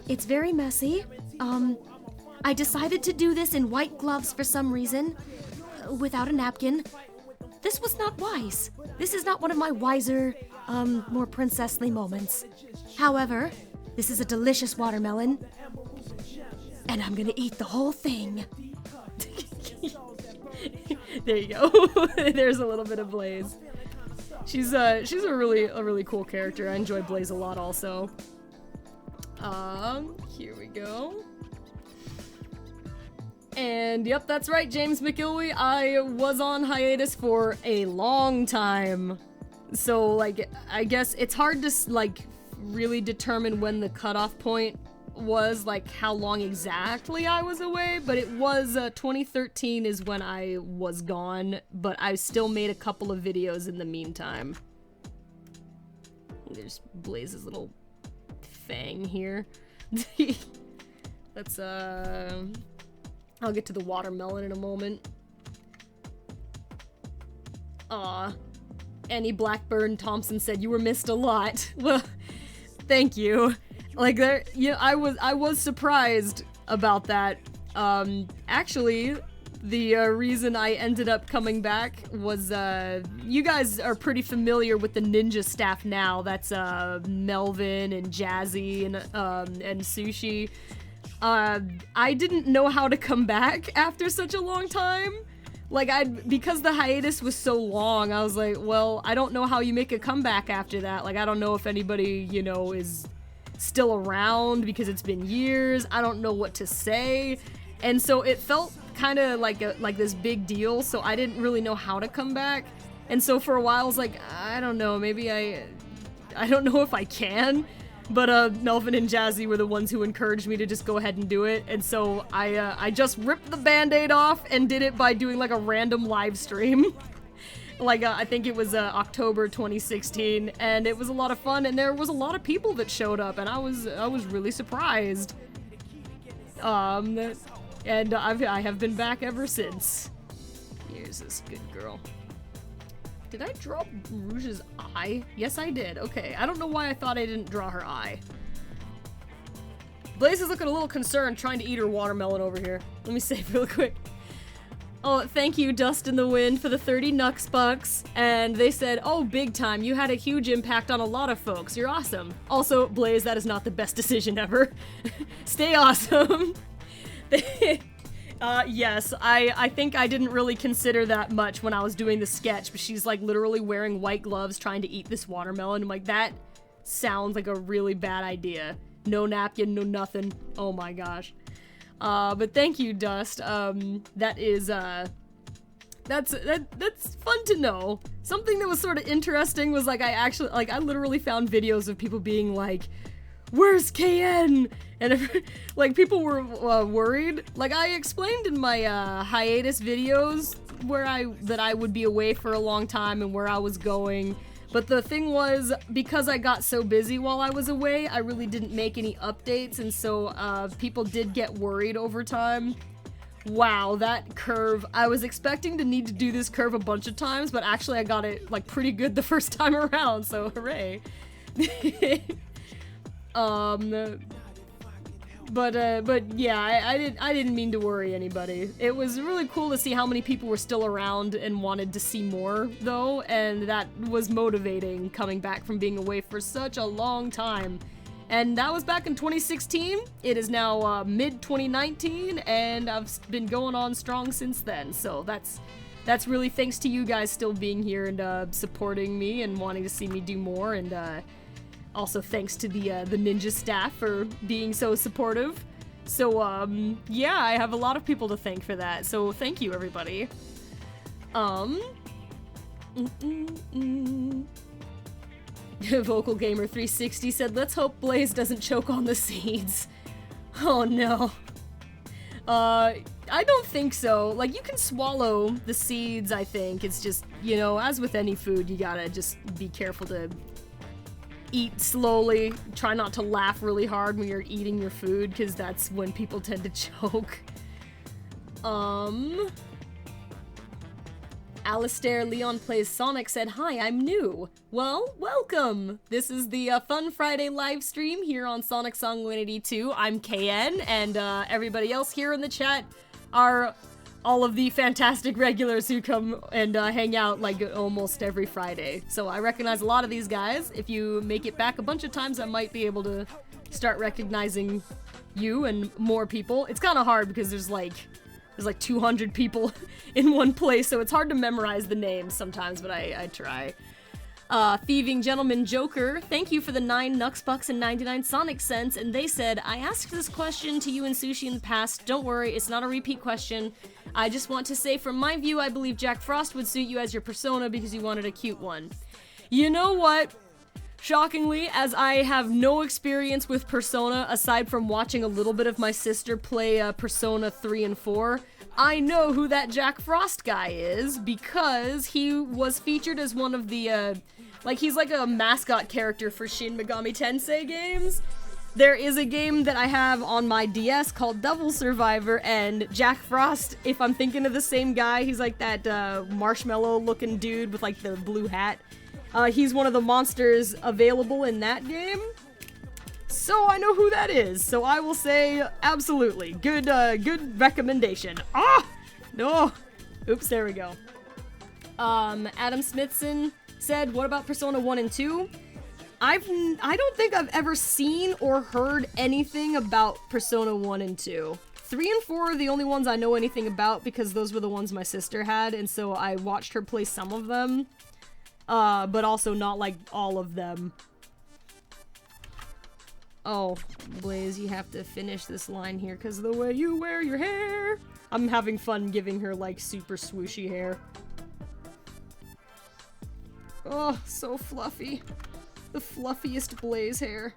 It's very messy. I decided to do this in white gloves for some reason, without a napkin. This was not wise. This is not one of my wiser, more princessly moments. However, this is a delicious watermelon, and I'm gonna eat the whole thing. There you go. There's a little bit of Blaze. She's a really cool character. I enjoy Blaze a lot also. Here we go. And yep, that's right, James McIlwee. I was on hiatus for a long time. So like, I guess it's hard to like really determine when the cutoff point was, like how long exactly I was away, but it was 2013 is when I was gone, but I still made a couple of videos in the meantime. There's Blaze's little fang here. Let's I'll get to the watermelon in a moment. Aw. Annie Blackburn Thompson said you were missed a lot. Well, thank you. Like there, yeah, I was surprised about that. Actually, the reason I ended up coming back was you guys are pretty familiar with the Ninja staff now. That's Melvin and Jazzy and Sushi. I didn't know how to come back after such a long time. Like, because the hiatus was so long, I was like, well, I don't know how you make a comeback after that. Like, I don't know if anybody, you know, is still around because it's been years. I don't know what to say. And so it felt kind of like this big deal, so I didn't really know how to come back. And so for a while I was like, I don't know, maybe I don't know if I can. But Melvin and Jazzy were the ones who encouraged me to just go ahead and do it, and so I just ripped the band-aid off and did it by doing like a random live stream. Like I think it was October 2016, and it was a lot of fun, and there was a lot of people that showed up, and I was really surprised. And I have been back ever since. Here's this good girl. Did I draw Rouge's eye? Yes, I did. Okay, I don't know why I thought I didn't draw her eye. Blaze is looking a little concerned trying to eat her watermelon over here. Let me save real quick. Oh, thank you, Dust in the Wind, for the 30 Nux bucks. And they said, oh, big time, you had a huge impact on a lot of folks. You're awesome. Also, Blaze, that is not the best decision ever. Stay awesome. Yes, I think I didn't really consider that much when I was doing the sketch, but she's like literally wearing white gloves trying to eat this watermelon. I'm like, that sounds like a really bad idea. No napkin, no nothing. Oh my gosh. But thank you, Dust. That is, that's fun to know. Something that was sort of interesting was like, I literally found videos of people being like, where's KN? And like people were worried. Like I explained in my hiatus videos that I would be away for a long time and where I was going. But the thing was, because I got so busy while I was away, I really didn't make any updates, and so people did get worried over time. Wow, that curve. I was expecting to need to do this curve a bunch of times, but actually I got it like pretty good the first time around, so hooray. But yeah, I didn't mean to worry anybody. It was really cool to see how many people were still around and wanted to see more, though, and that was motivating coming back from being away for such a long time. And that was back in 2016. It is now mid-2019, and I've been going on strong since then. So that's really thanks to you guys still being here and supporting me and wanting to see me do more, and also thanks to the Ninja staff for being so supportive. So, yeah, I have a lot of people to thank for that, so thank you, everybody. Vocal Gamer 360 said, let's hope Blaze doesn't choke on the seeds. Oh no. I don't think so. Like, you can swallow the seeds, I think. It's just, you know, as with any food, you gotta just be careful to eat slowly. Try not to laugh really hard when you're eating your food, because that's when people tend to choke. Alistair Leon Plays Sonic said, hi, I'm new. Well, welcome! This is the Fun Friday live stream here on Sonic Song 182. I'm KN, and everybody else here in the chat are all of the fantastic regulars who come and hang out like almost every Friday. So I recognize a lot of these guys. If you make it back a bunch of times, I might be able to start recognizing you and more people. It's kind of hard because there's like 200 people in one place, so it's hard to memorize the names sometimes, but I try. Thieving Gentleman Joker, thank you for the 9 Nuxbucks and 99 Sonic Cents, and they said, I asked this question to you and Sushi in the past. Don't worry, it's not a repeat question. I just want to say, from my view, I believe Jack Frost would suit you as your persona because you wanted a cute one. You know what? Shockingly, as I have no experience with Persona aside from watching a little bit of my sister play Persona 3 and 4, I know who that Jack Frost guy is because he was featured as one of the, he's like a mascot character for Shin Megami Tensei games. There is a game that I have on my DS called Devil Survivor, and Jack Frost, if I'm thinking of the same guy, he's like that marshmallow-looking dude with like the blue hat. He's one of the monsters available in that game. So I know who that is. So I will say absolutely. Good recommendation. Ah! No! Oops, there we go. Adam Smithson said, what about Persona 1 and 2? I don't think I've ever seen or heard anything about Persona 1 and 2. 3 and 4 are the only ones I know anything about because those were the ones my sister had, and so I watched her play some of them. But also not like all of them. Oh, Blaze, you have to finish this line here because of the way you wear your hair. I'm having fun giving her like super swooshy hair. Oh, so fluffy. The fluffiest Blaze hair.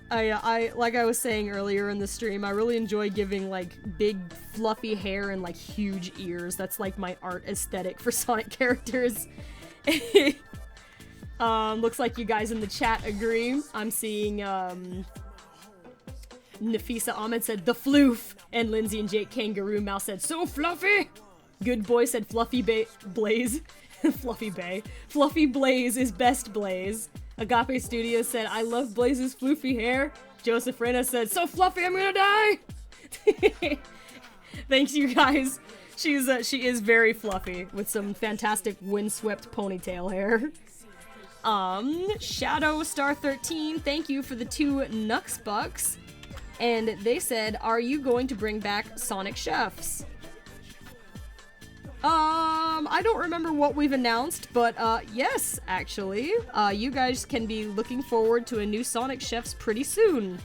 I like I was saying earlier in the stream, I really enjoy giving like big fluffy hair and like huge ears. That's like my art aesthetic for Sonic characters. Looks like you guys in the chat agree. I'm seeing Nafisa Ahmed said the floof, and Lindsay and Jake Kangaroo Mouse said so fluffy. Good Boy said Fluffy Blaze. Fluffy Bay. Fluffy Blaze is best Blaze. Agape Studios said, I love Blaze's floofy hair. Joseph Rena said, so fluffy I'm gonna die! Thanks, you guys. She is very fluffy, with some fantastic windswept ponytail hair. Shadow Star 13, thank you for the 2 Nuxbucks. And they said, are you going to bring back Sonic Chefs? I don't remember what we've announced, but, yes, actually. You guys can be looking forward to a new Sonic Chefs pretty soon.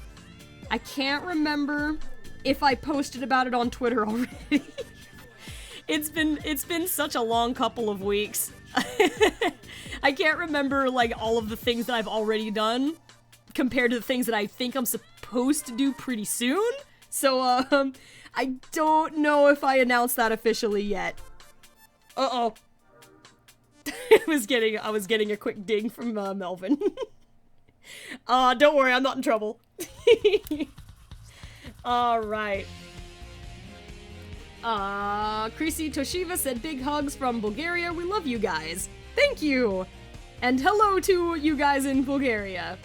I can't remember if I posted about it on Twitter already. It's been such a long couple of weeks. I can't remember, like, all of the things that I've already done compared to the things that I think I'm supposed to do pretty soon. So, I don't know if I announced that officially yet. Uh-oh. I was getting a quick ding from, Melvin. Don't worry, I'm not in trouble. Alright. Krisi Toshiva said big hugs from Bulgaria. We love you guys. Thank you. And hello to you guys in Bulgaria.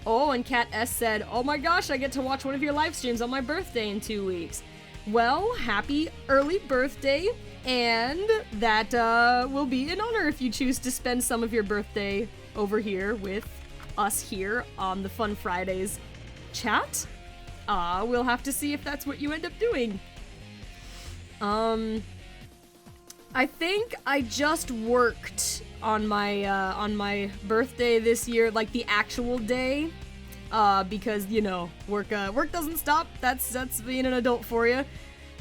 Oh, and Kat S said, oh my gosh, I get to watch one of your live streams on my birthday in 2 weeks. Well, happy early birthday. And that will be an honor if you choose to spend some of your birthday over here with us here on the Fun Fridays chat. We'll have to see if that's what you end up doing. I think I just worked on my birthday this year, like the actual day. because, you know, work doesn't stop. That's being an adult for you.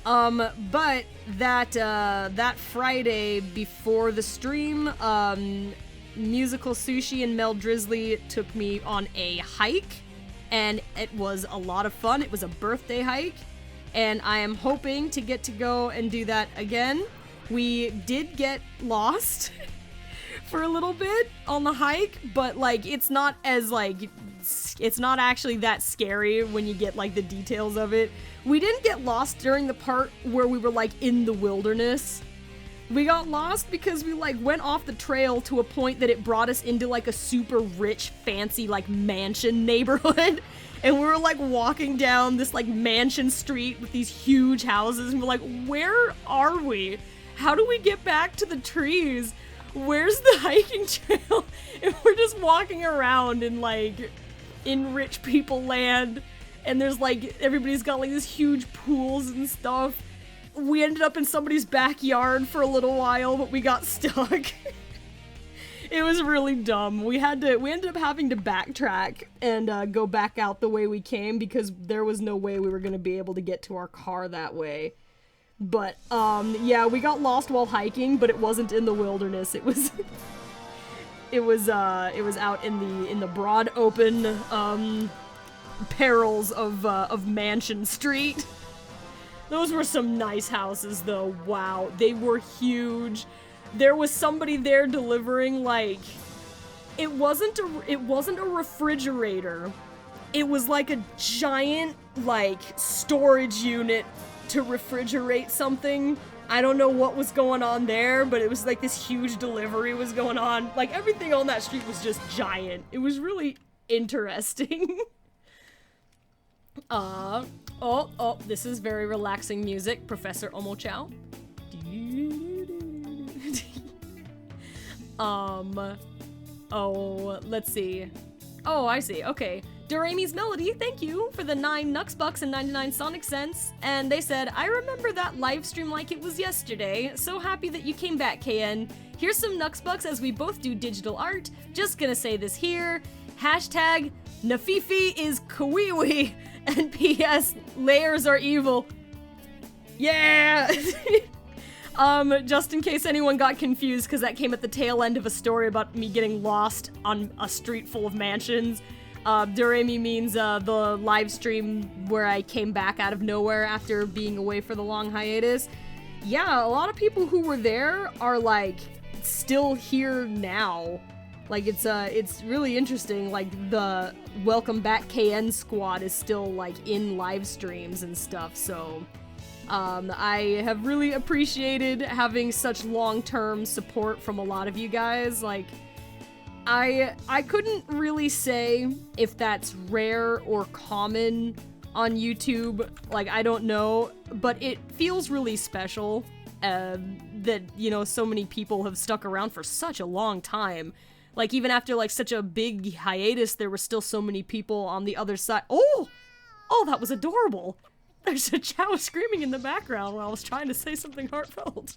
But that Friday before the stream, Musical Sushi and Mel Drizzly took me on a hike, and it was a lot of fun. It was a birthday hike, and I am hoping to get to go and do that again. We did get lost for a little bit on the hike, but, like, it's not as, like, it's not actually that scary when you get, like, the details of it. We didn't get lost during the part where we were, like, in the wilderness. We got lost because we, like, went off the trail to a point that it brought us into, like, a super rich, fancy, like, mansion neighborhood. And we were, like, walking down this, like, mansion street with these huge houses, and we're like, where are we? How do we get back to the trees? Where's the hiking trail? And we're just walking around in, like, in rich people land, and there's, like, everybody's got, like, these huge pools and stuff. We ended up in somebody's backyard for a little while, but we got stuck. It was really dumb. We ended up having to backtrack and go back out the way we came because there was no way we were going to be able to get to our car that way. But, yeah, we got lost while hiking, but it wasn't in the wilderness. It was it was out in the broad open perils of Mansion Street. Those were some nice houses, though. Wow, they were huge. There was somebody there delivering, like, it wasn't a refrigerator. It was like a giant, like, storage unit to refrigerate something. I don't know what was going on there, but it was like this huge delivery was going on. Like, everything on that street was just giant. It was really interesting. Oh, this is very relaxing music. Professor Omochow. Oh, let's see. Oh, I see. Okay. Doremi's Melody, thank you for the 9 Nuxbucks and 99 Sonic Cents. And they said, I remember that live stream like it was yesterday. So happy that you came back, KN. Here's some Nuxbucks as we both do digital art. Just gonna say this here. Hashtag Nafifi is kawiwi. And P.S. Layers are evil. Yeah! Just in case anyone got confused, because that came at the tail end of a story about me getting lost on a street full of mansions. Doremi means the live stream where I came back out of nowhere after being away for the long hiatus. Yeah, a lot of people who were there are, like, still here now. Like, it's really interesting. Like, the Welcome Back KN squad is still, like, in live streams and stuff, so I have really appreciated having such long-term support from a lot of you guys. Like, I couldn't really say if that's rare or common on YouTube. Like, I don't know, but it feels really special that, you know, so many people have stuck around for such a long time. Like, even after, like, such a big hiatus, there were still so many people on the other side. Oh, that was adorable. There's a chow screaming in the background while I was trying to say something heartfelt.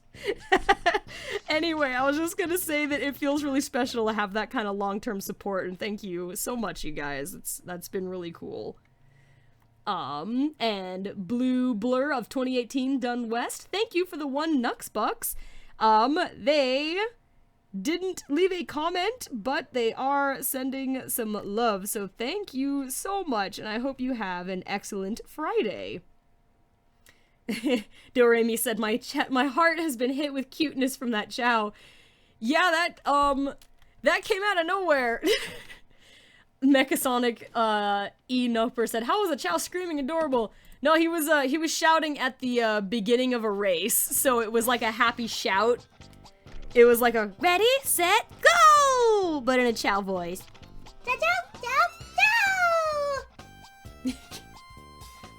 Anyway, I was just gonna say that it feels really special to have that kind of long-term support, and thank you so much, you guys. That's been really cool. And Blue Blur of 2018 Dun West, thank you for the 1 Nuxbucks. They didn't leave a comment, but they are sending some love, so thank you so much, and I hope you have an excellent Friday. Doremi said, my heart has been hit with cuteness from that chow. Yeah, that came out of nowhere. Mechasonic, Noper said, how was the chow screaming adorable? No, he was shouting at the, beginning of a race, so it was like a happy shout. It was like a, ready, set, go! But in a chow voice.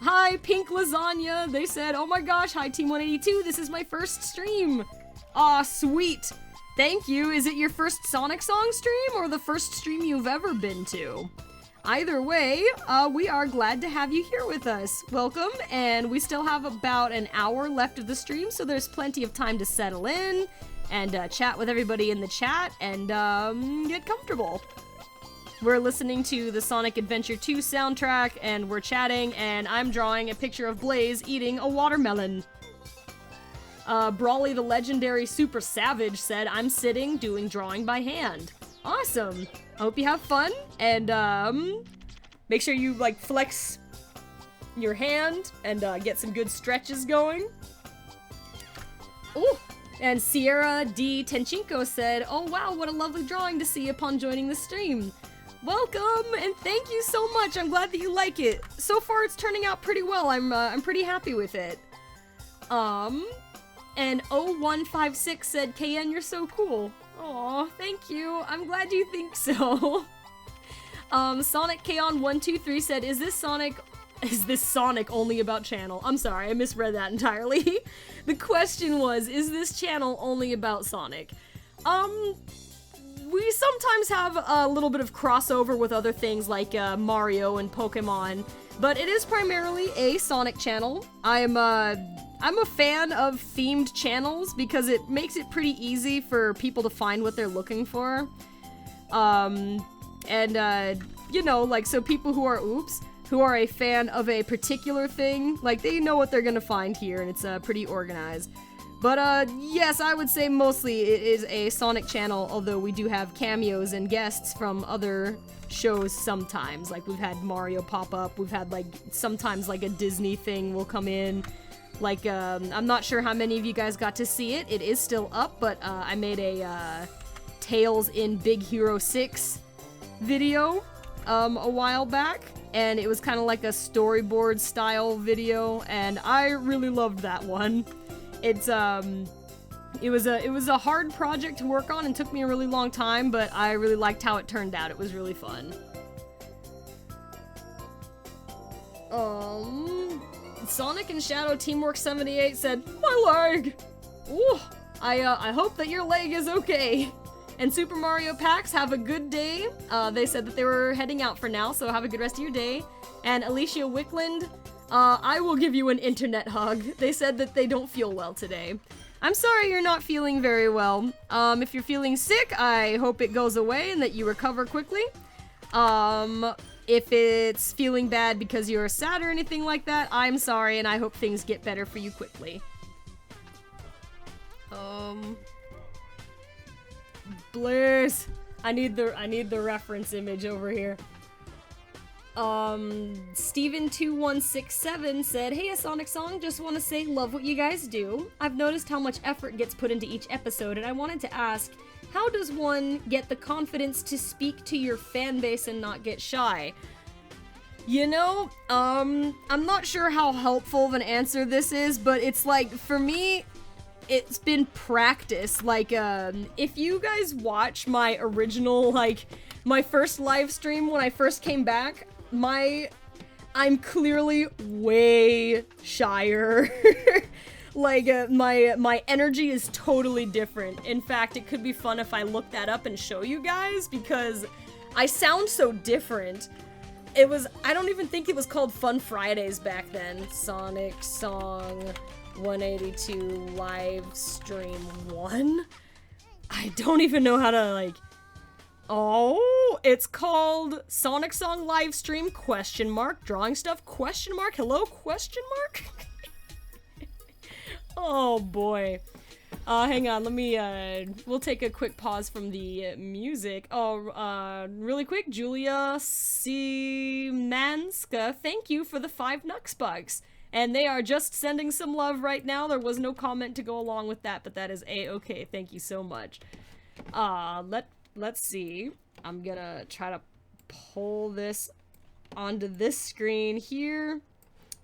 Hi, Pink Lasagna. They said, oh my gosh, hi Team 182, this is my first stream. Aw, sweet. Thank you. Is it your first Sonic Song stream or the first stream you've ever been to? Either way, we are glad to have you here with us. Welcome, and we still have about an hour left of the stream, so there's plenty of time to settle in and chat with everybody in the chat and get comfortable. We're listening to the Sonic Adventure 2 soundtrack, and we're chatting, and I'm drawing a picture of Blaze eating a watermelon. Brawly the Legendary Super Savage said, I'm sitting doing drawing by hand. Awesome. I hope you have fun, and make sure you like flex your hand and get some good stretches going. Ooh. And Sierra D. Tenchinko said, oh wow, what a lovely drawing to see upon joining the stream. Welcome, and thank you so much. I'm glad that you like it. So far, it's turning out pretty well. I'm pretty happy with it. And 0156 said, KN, you're so cool. Aw, thank you. I'm glad you think so. Sonic Kaon123 said, is this Sonic only about channel? I'm sorry, I misread that entirely. The question was, is this channel only about Sonic? We sometimes have a little bit of crossover with other things like Mario and Pokemon, but it is primarily a Sonic channel. I'm a fan of themed channels because it makes it pretty easy for people to find what they're looking for. You know, like, so people who are a fan of a particular thing, like, they know what they're gonna find here, and it's pretty organized. But, yes, I would say mostly it is a Sonic channel, although we do have cameos and guests from other shows sometimes. Like, we've had Mario pop up, we've had, like, sometimes, like, a Disney thing will come in. Like, I'm not sure how many of you guys got to see it. It is still up, but, I made a, Tails in Big Hero 6 video, a while back. And it was kind of like a storyboard style video, and I really loved that one. It's it was a hard project to work on and took me a really long time, but I really liked how it turned out. It was really fun. Sonic and Shadow Teamwork 78 said, my leg! Ooh, I hope that your leg is okay. And Super Mario Pax, have a good day. They said that they were heading out for now, so have a good rest of your day. And Alicia Wickland, I will give you an internet hug. They said that they don't feel well today. I'm sorry you're not feeling very well. If you're feeling sick, I hope it goes away and that you recover quickly. If it's feeling bad because you're sad or anything like that, I'm sorry and I hope things get better for you quickly. Blaze, I need the reference image over here. Steven2167 said, hey, a Sonic Song, just want to say love what you guys do. I've noticed how much effort gets put into each episode, and I wanted to ask, how does one get the confidence to speak to your fan base and not get shy? You know, I'm not sure how helpful of an answer this is, but it's like, for me, it's been practice. Like, if you guys watch my original, like, my first live stream when I first came back, I'm clearly way shyer. Like, my energy is totally different. In fact, it could be fun if I look that up and show you guys, because I sound so different. I don't even think it was called Fun Fridays back then. Sonic Song 182 live stream 1? I don't even know how to, like... Oh, it's called Sonic Song Livestream, ? Drawing stuff, ? Hello, ? Oh boy. Hang on, let me, we'll take a quick pause from the music. Oh, really quick, Julia Simanska, thank you for the 5 Nuxbucks. And they are just sending some love right now. There was no comment to go along with that, but that is A-okay. Thank you so much. Let's see. I'm gonna try to pull this onto this screen here.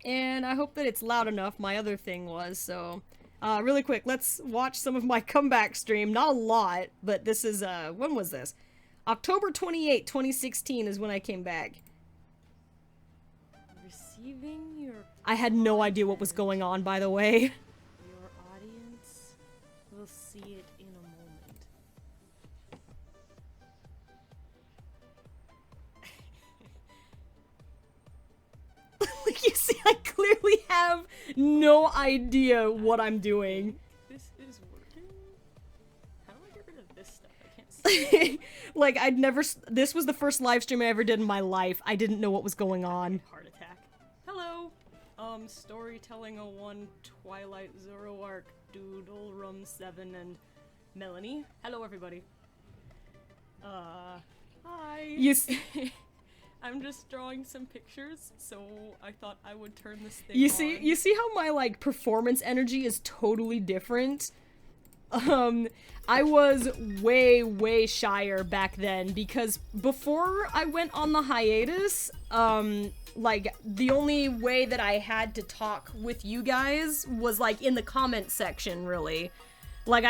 And I hope that it's loud enough. My other thing was, so... really quick, let's watch some of my comeback stream. Not a lot, but this is, when was this? October 28, 2016 is when I came back. Receiving your... I had no idea what was going on, by the way. Your audience will see it in a moment. Like, you see, I clearly have no idea what I'm doing. This is working? How do I get rid of this stuff? I can't see Like, this was the first live stream I ever did in my life. I didn't know what was going on. Heart attack. Hello. Storytelling 01, Twilight, Zoroark, Doodle, Rum 7, and Melanie. Hello, everybody. Hi. I'm just drawing some pictures, so I thought I would turn this thing on. You see how my, like, performance energy is totally different? I was way, way shyer back then, because before I went on the hiatus, like, the only way that I had to talk with you guys was, like, in the comment section, really. Like,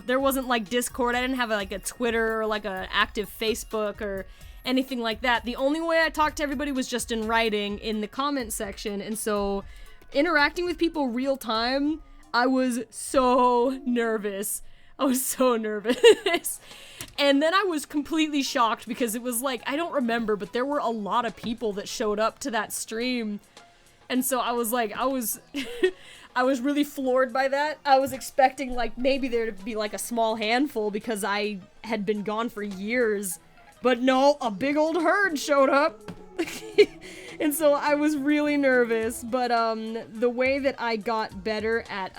there wasn't, like, Discord, I didn't have, like, a Twitter, or, like, a active Facebook, or anything like that. The only way I talked to everybody was just in writing, in the comment section, and so, interacting with people real time, I was so nervous. And then I was completely shocked because it was like, I don't remember, but there were a lot of people that showed up to that stream. And so I was like, I was really floored by that. I was expecting, like, maybe there to be, like, a small handful because I had been gone for years. But no, a big old herd showed up. And so I was really nervous, but the way that I got better at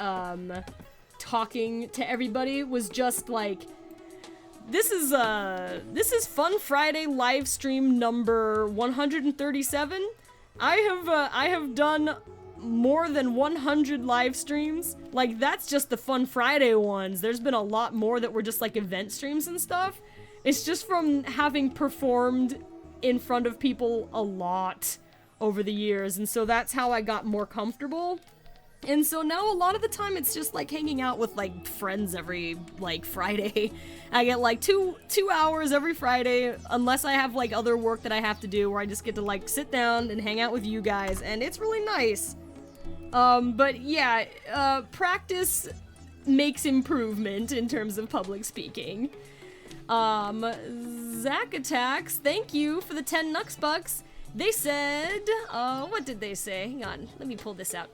talking to everybody was just like, this is Fun Friday live stream number 137. I have done more than 100 live streams. Like, that's just the Fun Friday ones. There's been a lot more that were just like event streams and stuff. It's just from having performed in front of people a lot over the years, and so that's how I got more comfortable. And so now a lot of the time it's just like hanging out with like friends every like Friday. I get like two hours every Friday, unless I have like other work that I have to do, where I just get to like sit down and hang out with you guys, and it's really nice. But yeah, practice makes improvement in terms of public speaking. Zack Attacks, thank you for the 10 Nux Bucks. They said, what did they say? Hang on, let me pull this out.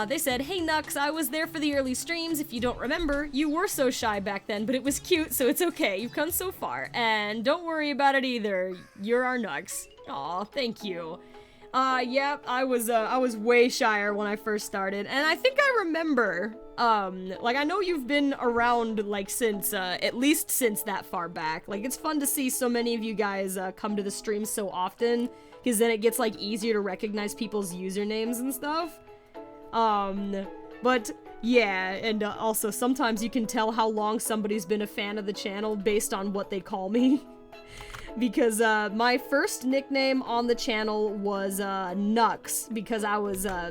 They said, hey Nux, I was there for the early streams. If you don't remember, you were so shy back then, but it was cute, so it's okay. You've come so far. And don't worry about it either. You're our Nux. Aw, thank you. Yeah, I was way shyer when I first started, and I think I remember, like, I know you've been around, like, since, at least since that far back. Like, it's fun to see so many of you guys, come to the stream so often, because then it gets, like, easier to recognize people's usernames and stuff. But, yeah, and, also, sometimes you can tell how long somebody's been a fan of the channel based on what they call me. Because, my first nickname on the channel was, Nux, because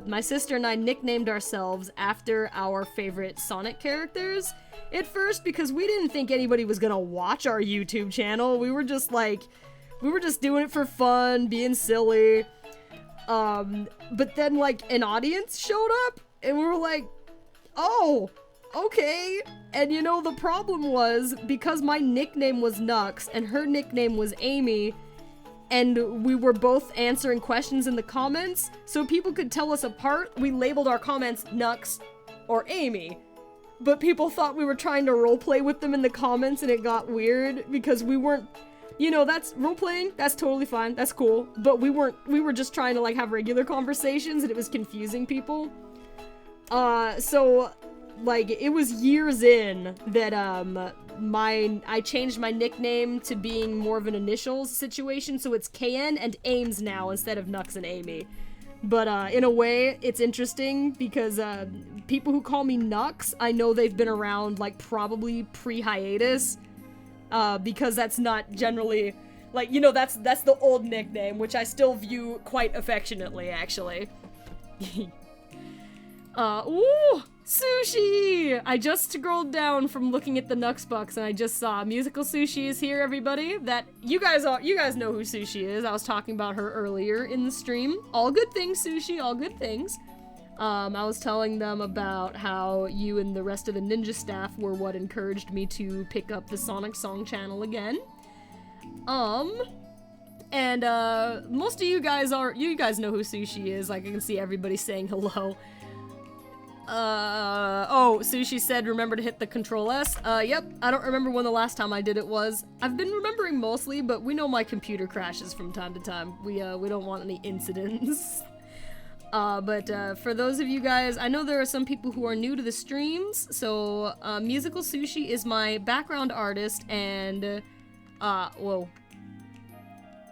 my sister and I nicknamed ourselves after our favorite Sonic characters at first, because we didn't think anybody was gonna watch our YouTube channel. We were just doing it for fun, being silly. But then, like, an audience showed up, and we were like, oh, okay. And you know, the problem was, because my nickname was Nux and her nickname was Amy, and we were both answering questions in the comments, so people could tell us apart, we labeled our comments Nux or Amy. But people thought we were trying to roleplay with them in the comments, and it got weird, because we weren't, you know, that's roleplaying, that's totally fine, that's cool, but we were just trying to, like, have regular conversations, and it was confusing people. So, like, it was years in that, I changed my nickname to being more of an initials situation, so it's KN and Ames now instead of Nux and Amy. But, in a way, it's interesting because, people who call me Nux, I know they've been around, like, probably pre-hiatus, because that's not generally, like, you know, that's the old nickname, which I still view quite affectionately, actually. Ooh! Sushi! I just scrolled down from looking at the Nux Bucks and I just saw Musical Sushi is here, everybody. That, you guys know who Sushi is. I was talking about her earlier in the stream. All good things, Sushi, all good things. I was telling them about how you and the rest of the ninja staff were what encouraged me to pick up the Sonic Song channel again. And, most of you guys know who Sushi is. Like, I can see everybody saying hello. Oh, Sushi said remember to hit the Control S. Yep, I don't remember when the last time I did it was. I've been remembering mostly, but we know my computer crashes from time to time. We don't want any incidents. But for those of you guys, I know there are some people who are new to the streams, so Musical Sushi is my background artist, and whoa.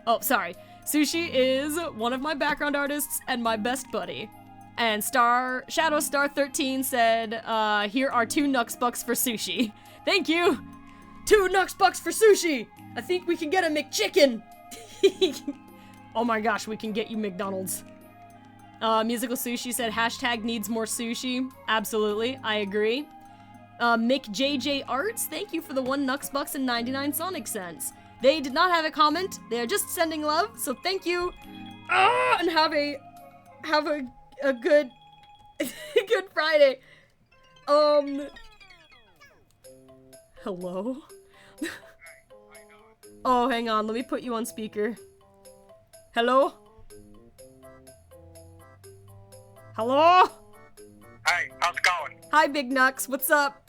Oh, sorry. Sushi is one of my background artists and my best buddy. And Shadow Star 13 said, here are 2 Nuxbucks for Sushi. Thank you! 2 Nuxbucks for Sushi! I think we can get a McChicken! Oh my gosh, we can get you McDonald's. Musical Sushi said, hashtag needs more sushi. Absolutely, I agree. McJJ Arts, thank you for the 1 Nuxbucks and 99 Sonic Cents. They did not have a comment, they are just sending love, so thank you. And have a good good Friday. Hello? Oh, hang on, let me put you on speaker. Hello? Hello? Hey, how's it going? Hi, Big Nux, what's up?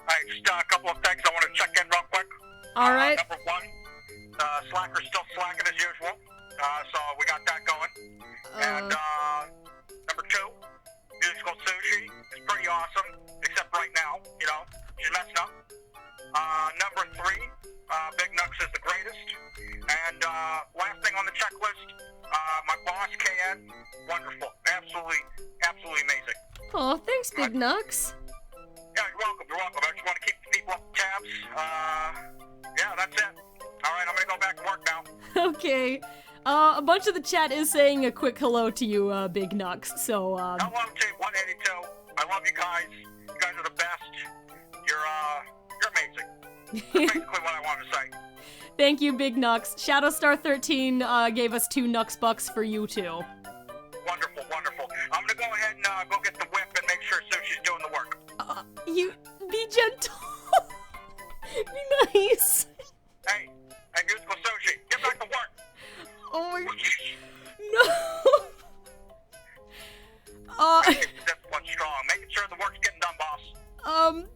Hey, just a couple of things I want to check in real quick. Alright. Number 1, Slacker's still slacking as usual, so we got that going. And number 2, Musical Sushi is pretty awesome, except right now, you know, she's messing up. Number 3, Big Nux is the greatest. And last thing on the checklist, my boss, KN, wonderful. Absolutely amazing. Oh, thanks, Big Nux. Yeah, you're welcome. I just want to keep the people up tabs. Yeah, that's it. All right, I'm going to go back to work now. Okay. A bunch of the chat is saying a quick hello to you, Big Nux, so, Hello, Team 182. I love you guys. You guys are the best. You're amazing. That's basically what I wanted to say. Thank you, Big Nux. Shadowstar 13 gave us 2 Nuxbucks for you, too. Wonderful. I'm going to go ahead and go get the whip and make sure Sushi's doing the work. You... be gentle. Be nice. Hey, Musical Sushi, get back to work. Oh my... no. That's one strong. Making sure the work's getting done, boss.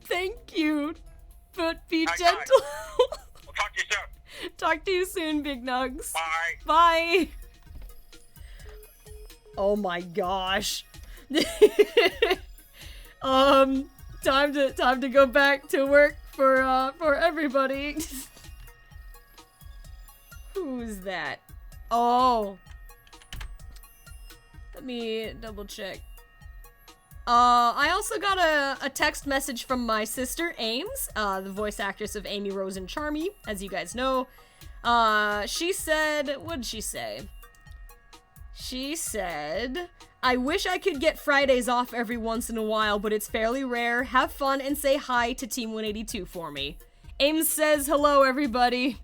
Thank you. But be Nice, gentle. We'll talk to you soon. Talk to you soon, Big Nugs. Bye. Bye. Oh my gosh. Time to go back to work for everybody. Who's that? Oh. Let me double check. I also got a text message from my sister, Ames, the voice actress of Amy Rose and Charmy, as you guys know. She said, what did she say? She said, I wish I could get Fridays off every once in a while, but it's fairly rare. Have fun and say hi to Team 182 for me. Ames says, hello, everybody.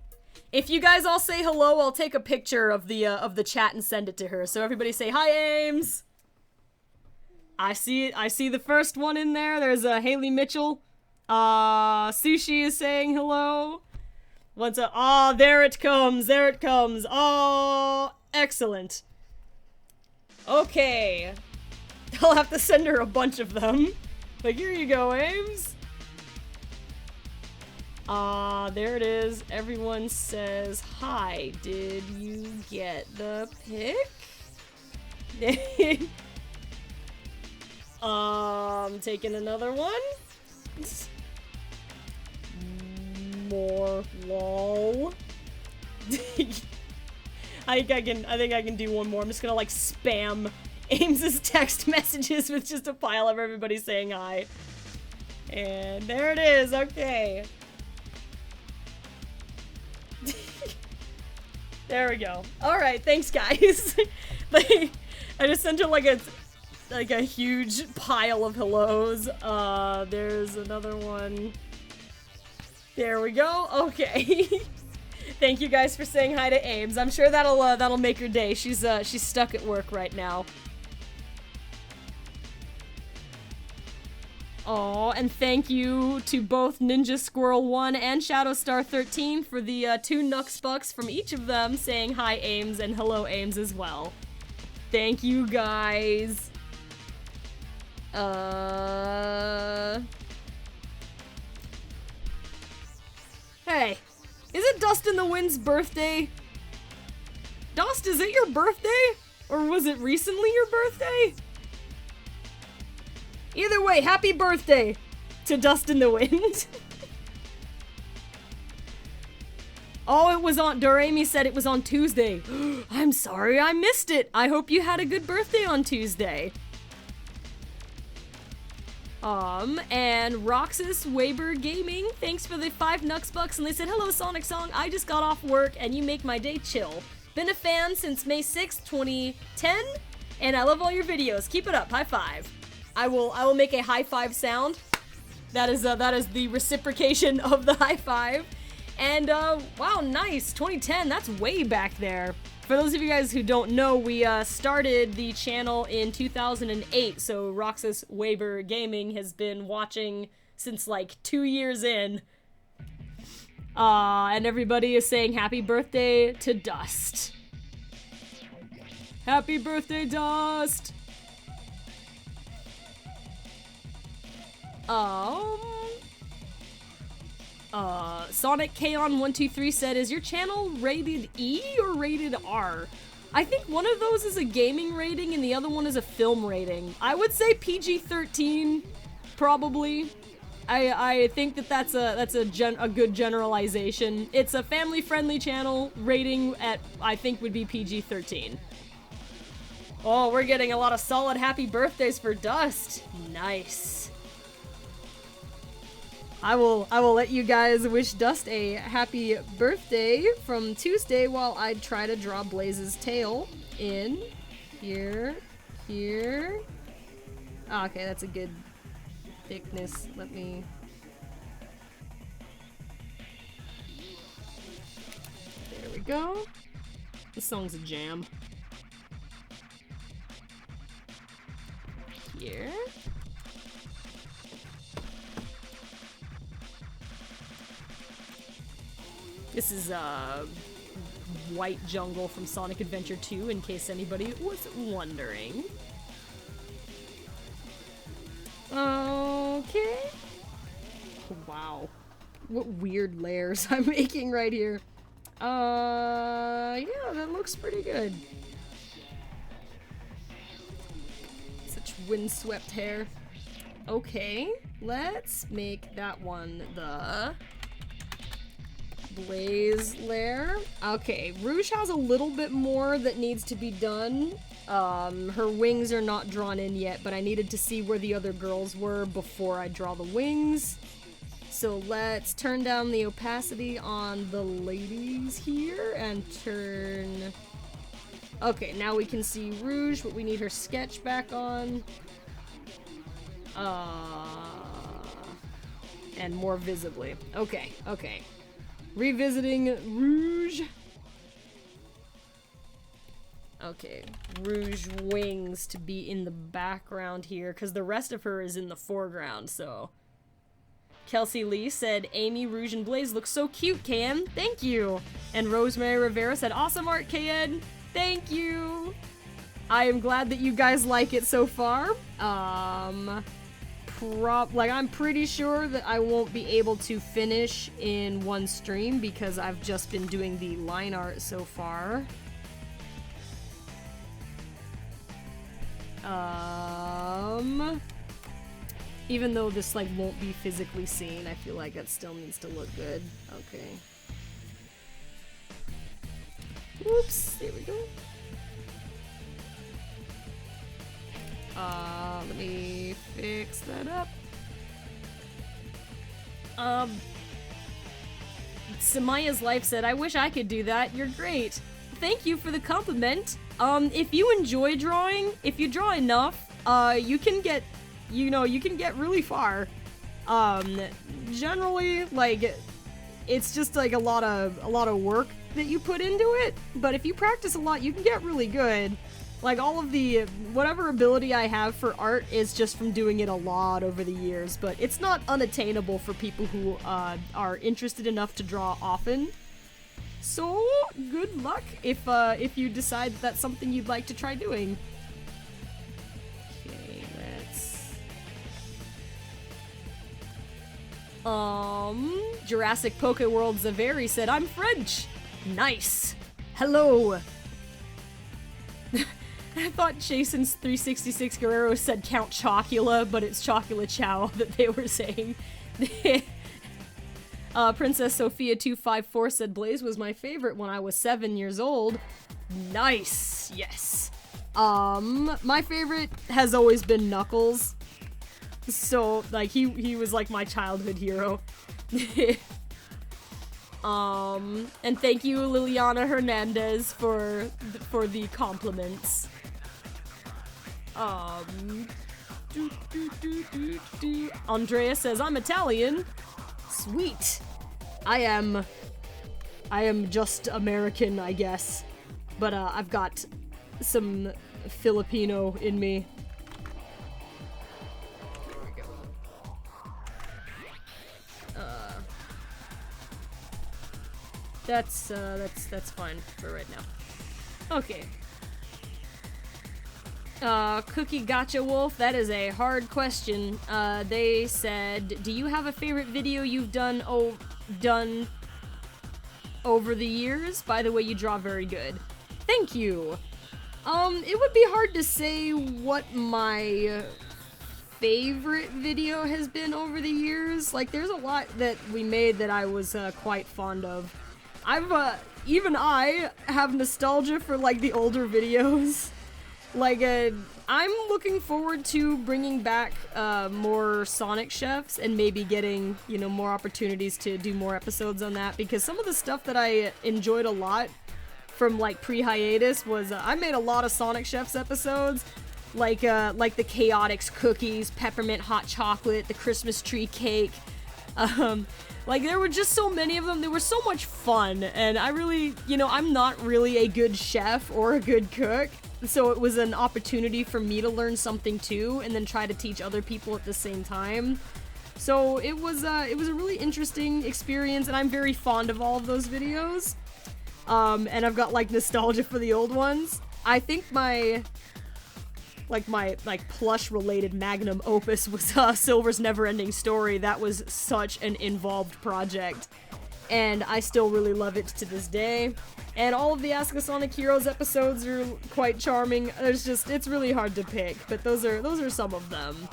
If you guys all say hello, I'll take a picture of the chat and send it to her. So everybody say, hi, Ames. I see the first one in there. There's Haley Mitchell. Sushi is saying hello. What's up? Ah, there it comes. Oh, excellent. Okay. I'll have to send her a bunch of them. But here you go, Ames. There it is. Everyone says hi. Did you get the pic? Taking another one. More lol. I think I can do one more. I'm just gonna like spam Ames's text messages with just a pile of everybody saying hi. And there it is. Okay. There we go. All right, thanks guys. I just sent her like a huge pile of hellos. There's another one. There we go. Okay. Thank you guys for saying hi to Ames. I'm sure that'll make her day. She's stuck at work right now. Aw, and thank you to both Ninja Squirrel 1 and Shadowstar 13 for the 2 Nuxbucks from each of them saying hi Ames and hello Ames as well. Thank you guys. Hey, is it Dust in the Wind's birthday? Dust, is it your birthday? Or was it recently your birthday? Either way, happy birthday to Dust in the Wind. Oh, it was on, Doremi said it was on Tuesday. I'm sorry I missed it. I hope you had a good birthday on Tuesday. And Roxas Weber Gaming, thanks for the 5 Nuxbucks, and they said, hello Sonic Song, I just got off work and you make my day chill. Been a fan since May 6th, 2010, and I love all your videos. Keep it up, high five. I will make a high five sound. That is the reciprocation of the high five. And wow, nice, 2010, that's way back there. For those of you guys who don't know, we started the channel in 2008, so Roxas Weber Gaming has been watching since like 2 years in. And everybody is saying happy birthday to Dust. Happy birthday, Dust! Sonic Kaon123 said, is your channel rated E or rated R? I think one of those is a gaming rating and the other one is a film rating. I would say PG-13, probably. I think that's a good generalization. It's a family-friendly channel. Rating at, I think, would be PG-13. Oh, we're getting a lot of solid happy birthdays for Dust. Nice. I will let you guys wish Dust a happy birthday from Tuesday while I try to draw Blaze's tail in here. Oh, okay, that's a good thickness. Let me... There we go. This song's a jam. Here. This is White Jungle from Sonic Adventure 2, in case anybody was wondering. Okay. Wow. What weird layers I'm making right here. Yeah, that looks pretty good. Such windswept hair. Okay, let's make that one the Blaze lair. Okay, Rouge has a little bit more that needs to be done. Her wings are not drawn in yet, but I needed to see where the other girls were before I draw the wings. So let's turn down the opacity on the ladies here and turn... Okay, now we can see Rouge, but we need her sketch back on. And more visibly. Okay, okay. Revisiting Rouge. Okay, Rouge wings to be in the background here, because the rest of her is in the foreground, so... Kelsey Lee said, Amy, Rouge, and Blaze look so cute, KN. Thank you. And Rosemary Rivera said, awesome art, KN. Thank you. I am glad that you guys like it so far. I'm pretty sure that I won't be able to finish in one stream because I've just been doing the line art so far. Even though this like won't be physically seen, I feel like it still needs to look good. Okay. Whoops, there we go. Let me fix that up. Samaya's Life said, I wish I could do that. You're great. Thank you for the compliment. If you enjoy drawing, if you draw enough, you can get, you can get really far. Generally, like, it's just like a lot of work that you put into it, but if you practice a lot, you can get really good. Like, all of the, whatever ability I have for art is just from doing it a lot over the years, but it's not unattainable for people who are interested enough to draw often. So, good luck if you decide that's something you'd like to try doing. Okay, let's Jurassic Poke World Zaveri said, I'm French. Nice. Hello. I thought Jason's 366 Guerrero said Count Chocula, but it's Chocula Chow that they were saying. Princess Sophia 254 said Blaze was my favorite when I was 7 years old. Nice. Yes. My favorite has always been Knuckles. So, like, he was like my childhood hero. And thank you, Liliana Hernandez, for the compliments. Andrea says, I'm Italian. Sweet. I am just American, I guess. But, I've got some Filipino in me. There we go. That's fine for right now. Okay. Cookie Gotcha Wolf, that is a hard question. They said, do you have a favorite video you've done over the years? By the way, you draw very good. Thank you. It would be hard to say what my favorite video has been over the years. Like, there's a lot that we made that I was quite fond of. Even I have nostalgia for, like, the older videos. Like, I'm looking forward to bringing back more Sonic Chefs and maybe getting, you know, more opportunities to do more episodes on that, because some of the stuff that I enjoyed a lot from, like, pre-hiatus was, I made a lot of Sonic Chefs episodes, like the Chaotix cookies, peppermint hot chocolate, the Christmas tree cake, like, there were just so many of them. They were so much fun, and I really, you know, I'm not really a good chef or a good cook, so it was an opportunity for me to learn something too, and then try to teach other people at the same time. So it was a really interesting experience, and I'm very fond of all of those videos. And I've got, like, nostalgia for the old ones. I think my plush-related magnum opus was Silver's Never-Ending Story. That was such an involved project, and I still really love it to this day. And all of the Ask a Sonic Heroes episodes are quite charming. It's really hard to pick, but those are some of them.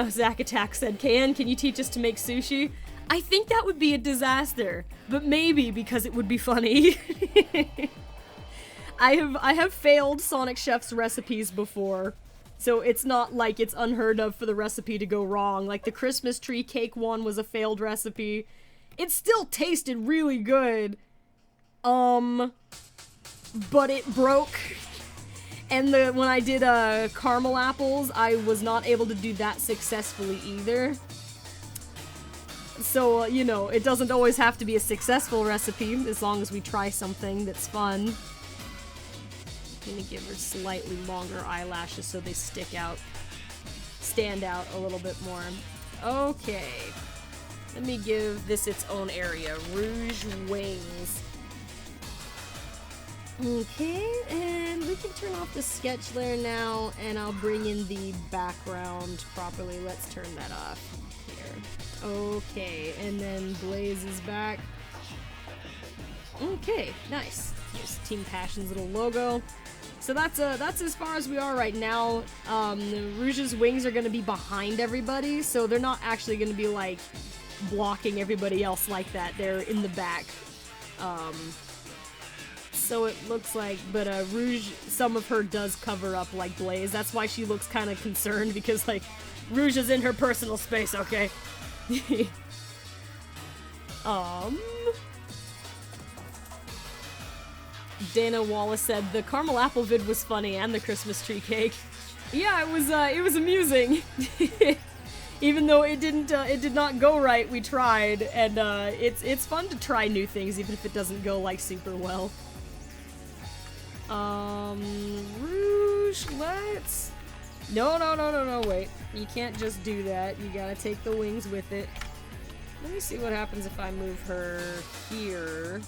Zack Attack said, can you teach us to make sushi? I think that would be a disaster, but maybe because it would be funny. I have failed Sonic Chef's recipes before, so it's not like it's unheard of for the recipe to go wrong. Like, the Christmas tree cake one was a failed recipe. It still tasted really good, but it broke. And when I did caramel apples, I was not able to do that successfully either. So, you know, it doesn't always have to be a successful recipe, as long as we try something that's fun. I'm gonna give her slightly longer eyelashes so they stand out a little bit more. Okay. Let me give this its own area. Rouge wings. Okay, and we can turn off the sketch layer now, and I'll bring in the background properly. Let's turn that off here. Okay, and then Blaze is back. Okay, nice. Here's Team Passion's little logo. So that's as far as we are right now. Rouge's wings are gonna be behind everybody, so they're not actually gonna be, like, blocking everybody else like that. They're in the back. So it looks like, but Rouge, some of her does cover up, like, Blaze. That's why she looks kind of concerned, because, like, Rouge is in her personal space, okay? Dana Wallace said the caramel apple vid was funny, and the Christmas tree cake. Yeah, it was amusing. Even though it did not go right, we tried, and it's fun to try new things, even if it doesn't go, like, super well. Rouge, let's... No, wait. You can't just do that. You gotta take the wings with it. Let me see what happens if I move her here.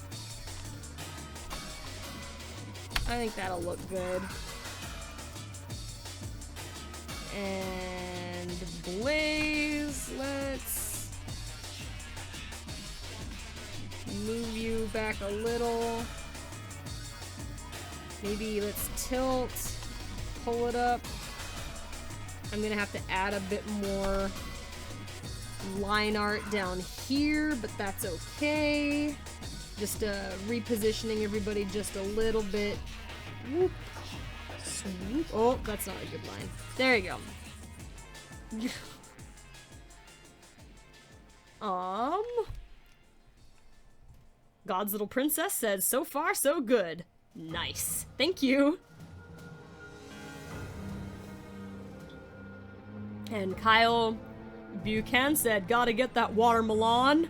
I think that'll look good. And... little. Maybe let's tilt, pull it up. I'm gonna have to add a bit more line art down here, but that's okay. Just repositioning everybody just a little bit. Whoop. Swoop. Oh, that's not a good line. There you go. God's Little Princess said, so far so good. Nice. Thank you. And Kyle Buchan said, gotta get that watermelon.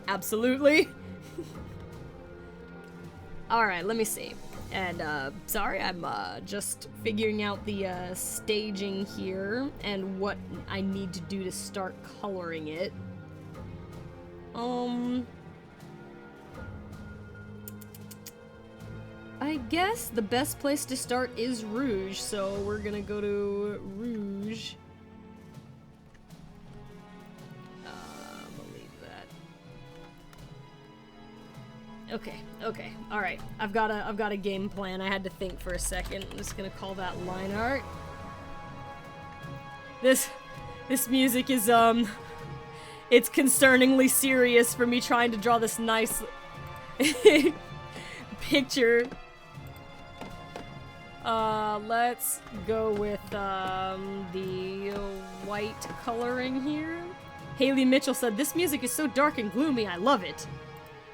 Absolutely. Alright, let me see. And, sorry, I'm, just figuring out the, staging here and what I need to do to start coloring it. I guess the best place to start is Rouge, so we're gonna go to Rouge. Believe that. Okay, alright. I've got a game plan. I had to think for a second. I'm just gonna call that line art. This music is, it's concerningly serious for me trying to draw this nice picture. Let's go with, the white coloring here. Haley Mitchell said, this music is so dark and gloomy, I love it.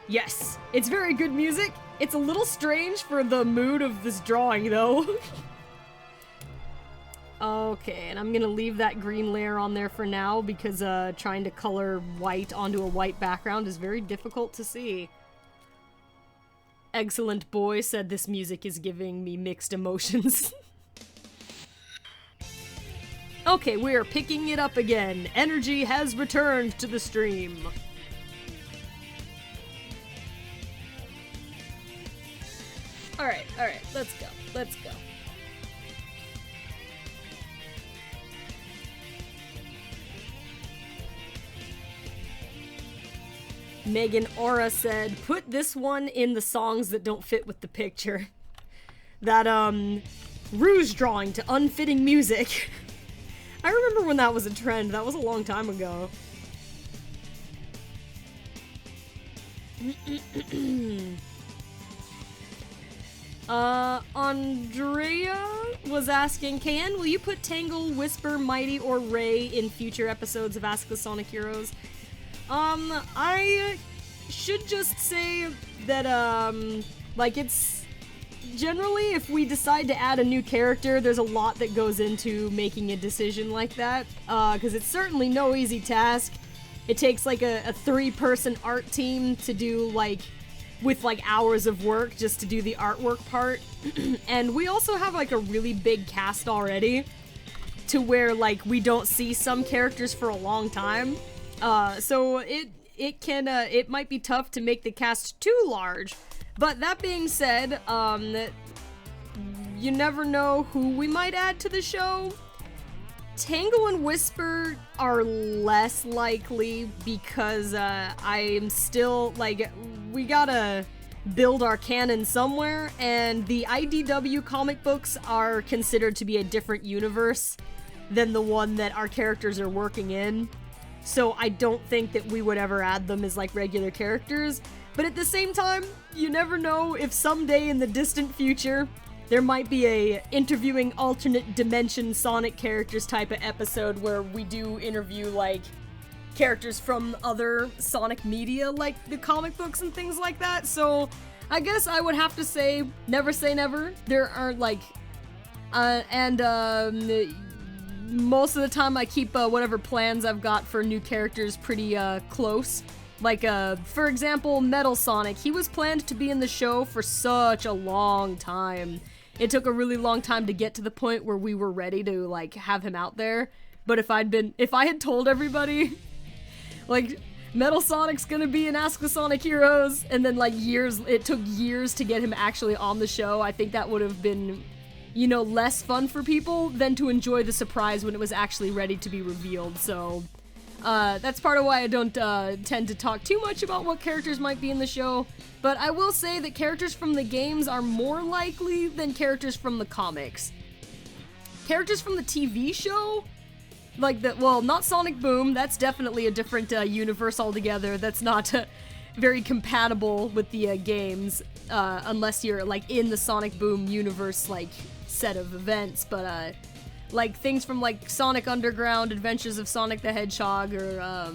Yes, it's very good music. It's a little strange for the mood of this drawing, though. Okay, and I'm gonna leave that green layer on there for now because, trying to color white onto a white background is very difficult to see. Excellent Boy said this music is giving me mixed emotions. Okay, we are picking it up again. Energy has returned to the stream. Alright, let's go. Megan Aura said, put this one in the songs that don't fit with the picture. That, Rouge drawing to unfitting music. I remember when that was a trend. That was a long time ago. Andrea was asking, KN, will you put Tangle, Whisper, Mighty, or Ray in future episodes of Ask the Sonic Heroes? I should just say that, like, it's generally, if we decide to add a new character, there's a lot that goes into making a decision like that, because it's certainly no easy task. It takes, like, a three-person art team to do, like, with, like, hours of work just to do the artwork part. And we also have, like, a really big cast already, to where, like, we don't see some characters for a long time. So it might be tough to make the cast too large. But that being said, you never know who we might add to the show. Tangle and Whisper are less likely because, I am still, like, we gotta build our canon somewhere, and the IDW comic books are considered to be a different universe than the one that our characters are working in. So I don't think that we would ever add them as, like, regular characters. But at the same time, you never know if someday in the distant future, there might be a interviewing alternate dimension Sonic characters type of episode where we do interview, like, characters from other Sonic media, like the comic books and things like that. So I guess I would have to say never. There are, like, most of the time I keep whatever plans I've got for new characters pretty close. Like, for example, Metal Sonic. He was planned to be in the show for such a long time. It took a really long time to get to the point where we were ready to, like, have him out there. But if I had told everybody, like, Metal Sonic's gonna be in Ask the Sonic Heroes, and then, like, it took years to get him actually on the show, I think that would have been, you know, less fun for people than to enjoy the surprise when it was actually ready to be revealed. So That's part of why I don't tend to talk too much about what characters might be in the show, but I will say that characters from the games are more likely than characters from the comics. Characters from the TV show, like not Sonic Boom, that's definitely a different universe altogether. That's not very compatible with the games, unless you're like in the Sonic Boom universe, like set of events, but like things from like Sonic Underground, Adventures of Sonic the Hedgehog, or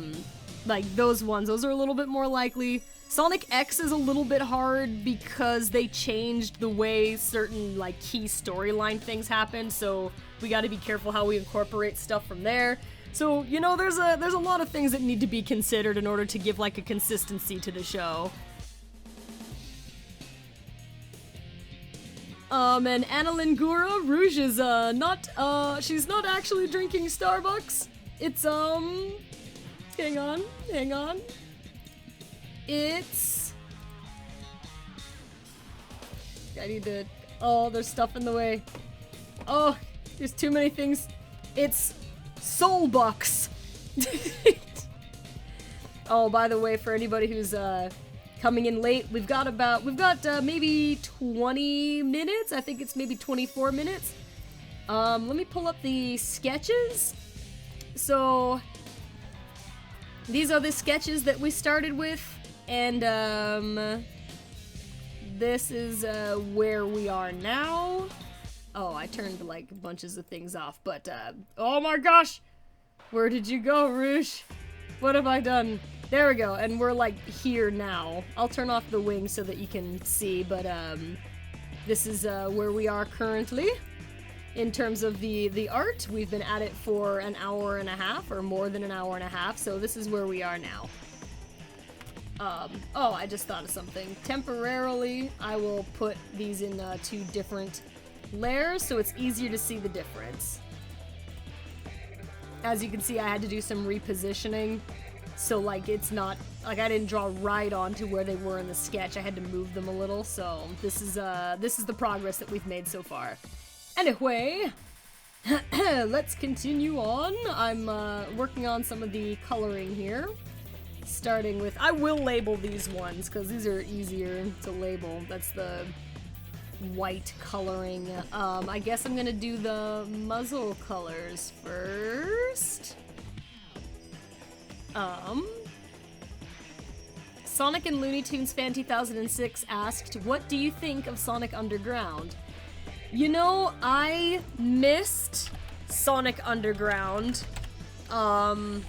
like those ones, those are a little bit more likely. Sonic X is a little bit hard because they changed the way certain like key storyline things happen, so we got to be careful how we incorporate stuff from there. So, you know, there's a lot of things that need to be considered in order to give like a consistency to the show. And Annalyn Gura, Rouge is, she's not actually drinking Starbucks. It's, hang on. It's... I need to... Oh, there's stuff in the way. Oh, there's too many things. It's Solbucks. Oh, by the way, for anybody who's, coming in late, we've got maybe 20 minutes. I think it's maybe 24 minutes. Let me pull up the sketches. So, these are the sketches that we started with, and, this is, where we are now. Oh, I turned, like, bunches of things off, but, oh my gosh! Where did you go, Rouge? What have I done? There we go, and we're like here now. I'll turn off the wing so that you can see, but this is where we are currently. In terms of the art, we've been at it for an hour and a half, or more than an hour and a half, so this is where we are now. Oh, I just thought of something. Temporarily, I will put these in 2 different layers, so it's easier to see the difference. As you can see, I had to do some repositioning. So, like, it's not, like, I didn't draw right onto where they were in the sketch. I had to move them a little, so this is the progress that we've made so far. Anyway, let's continue on. I'm, working on some of the coloring here. Starting with, I will label these ones, because these are easier to label. That's the white coloring. I guess I'm gonna do the muzzle colors first. Sonic and Looney Tunes Fan 2006 asked, what do you think of Sonic Underground? You know, I missed Sonic Underground, when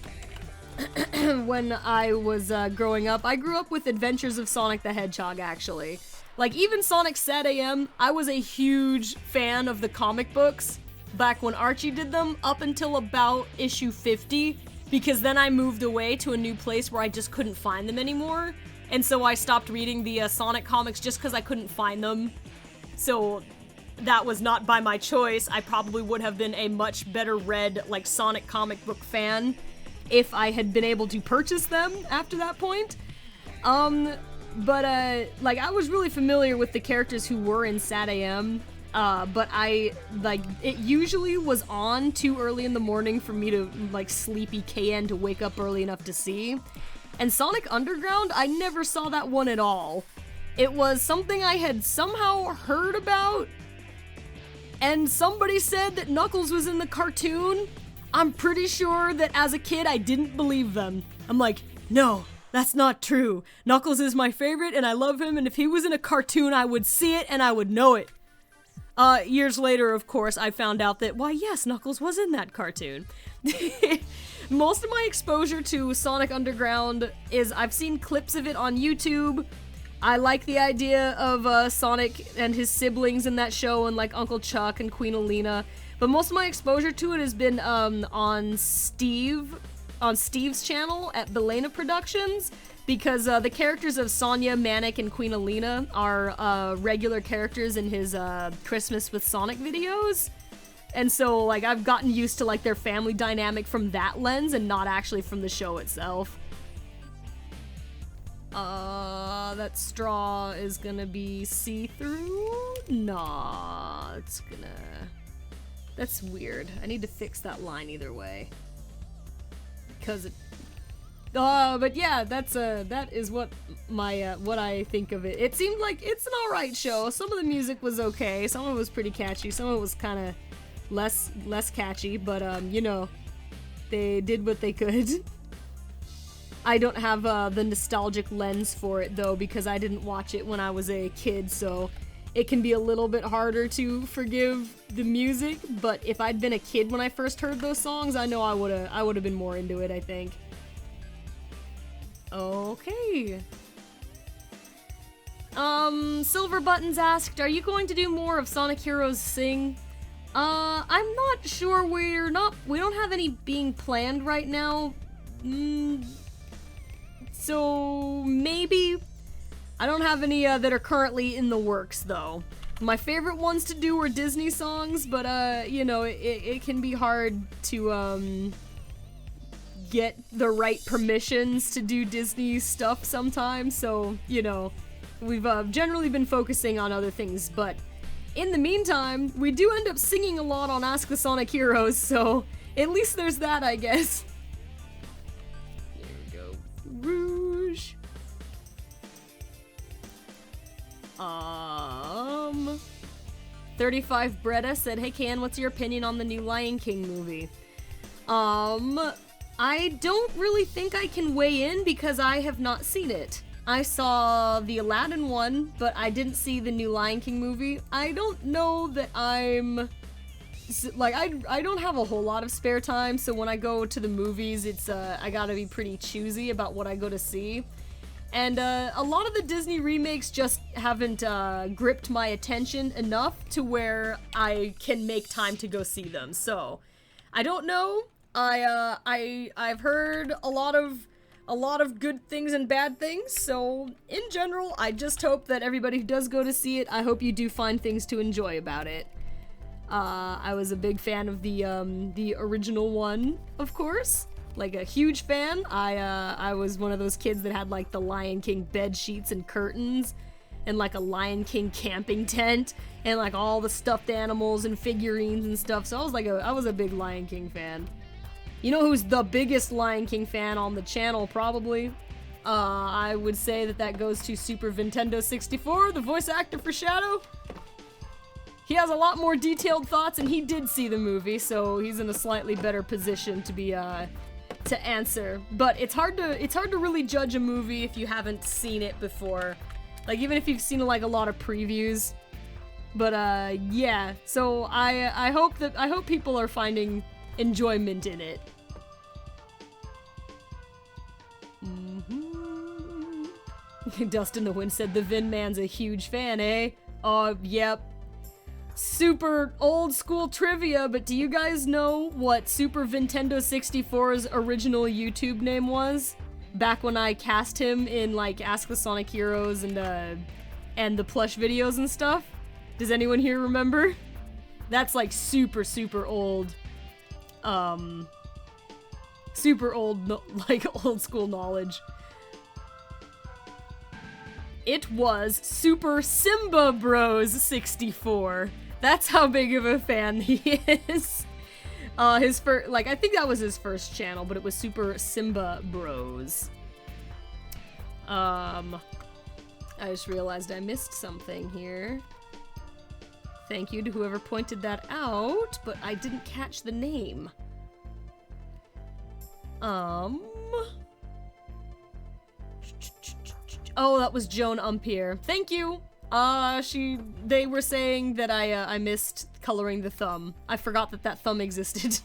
I was, growing up. I grew up with Adventures of Sonic the Hedgehog, actually. Like, even Sonic Sad AM, I was a huge fan of the comic books back when Archie did them, up until about issue 50. Because then I moved away to a new place where I just couldn't find them anymore. And so I stopped reading the Sonic comics just because I couldn't find them. So that was not by my choice. I probably would have been a much better read, like, Sonic comic book fan if I had been able to purchase them after that point. But like, I was really familiar with the characters who were in Sad AM. But it usually was on too early in the morning for me to, like, sleepy KN to wake up early enough to see. And Sonic Underground, I never saw that one at all. It was something I had somehow heard about, and somebody said that Knuckles was in the cartoon. I'm pretty sure that as a kid, I didn't believe them. I'm like, no, that's not true. Knuckles is my favorite, and I love him, and if he was in a cartoon, I would see it, and I would know it. Years later, of course, I found out that, why, yes, Knuckles was in that cartoon. Most of my exposure to Sonic Underground is I've seen clips of it on YouTube. I like the idea of Sonic and his siblings in that show, and like Uncle Chuck and Queen Alina. But most of my exposure to it has been on Steve's channel at Belena Productions, because the characters of Sonya, Manic, and Queen Alina are regular characters in his Christmas with Sonic videos. And so, like, I've gotten used to, like, their family dynamic from that lens and not actually from the show itself. That straw is gonna be see-through? Nah, it's gonna... That's weird. I need to fix that line either way. 'cause it... but yeah, that is what my, what I think of it. It seemed like it's an alright show. Some of the music was okay, some of it was pretty catchy, some of it was kinda less catchy, but, you know, they did what they could. I don't have, the nostalgic lens for it, though, because I didn't watch it when I was a kid, so it can be a little bit harder to forgive the music, but if I'd been a kid when I first heard those songs, I know I would've been more into it, I think. Okay. Silver Buttons asked, are you going to do more of Sonic Heroes Sing? I'm not sure. We don't have any being planned right now. So maybe. I don't have any that are currently in the works, though. My favorite ones to do are Disney songs, but you know, it can be hard to get the right permissions to do Disney stuff sometimes, so, you know, we've generally been focusing on other things, but in the meantime, we do end up singing a lot on Ask the Sonic Heroes, so at least there's that, I guess. There we go. Rouge. 35 Bretta said, hey Can, what's your opinion on the new Lion King movie? I don't really think I can weigh in because I have not seen it. I saw the Aladdin one, but I didn't see the new Lion King movie. I don't know that I'm... Like, I don't have a whole lot of spare time, so when I go to the movies, it's, I gotta be pretty choosy about what I go to see. And, a lot of the Disney remakes just haven't, gripped my attention enough to where I can make time to go see them, so... I don't know. I've heard a lot of good things and bad things, so in general, I just hope that everybody who does go to see it, I hope you do find things to enjoy about it. I was a big fan of the original one, of course. Like a huge fan. I was one of those kids that had like the Lion King bed sheets and curtains, and like a Lion King camping tent, and like all the stuffed animals and figurines and stuff, so I was a big Lion King fan. You know who's the biggest Lion King fan on the channel, probably? I would say that goes to Super Nintendo 64, the voice actor for Shadow. He has a lot more detailed thoughts, and he did see the movie, so he's in a slightly better position to be, to answer. But it's hard to really judge a movie if you haven't seen it before. Like, even if you've seen, like, a lot of previews. But, yeah. So, I hope people are finding enjoyment in it. Dust in the Wind said the Vin Man's a huge fan, eh? Oh, yep. Super old school trivia, but do you guys know what Super Nintendo 64's original YouTube name was? Back when I cast him in, like, Ask the Sonic Heroes and the plush videos and stuff? Does anyone here remember? That's, like, super old. Super old, like, old school knowledge. It was Super Simba Bros 64. That's how big of a fan he is. His first, like, I think that was his first channel, but it was Super Simba Bros. I just realized I missed something here. Thank you to whoever pointed that out, but I didn't catch the name. Oh, that was Joan Umpier. Thank you! They were saying that I missed coloring the thumb. I forgot that thumb existed.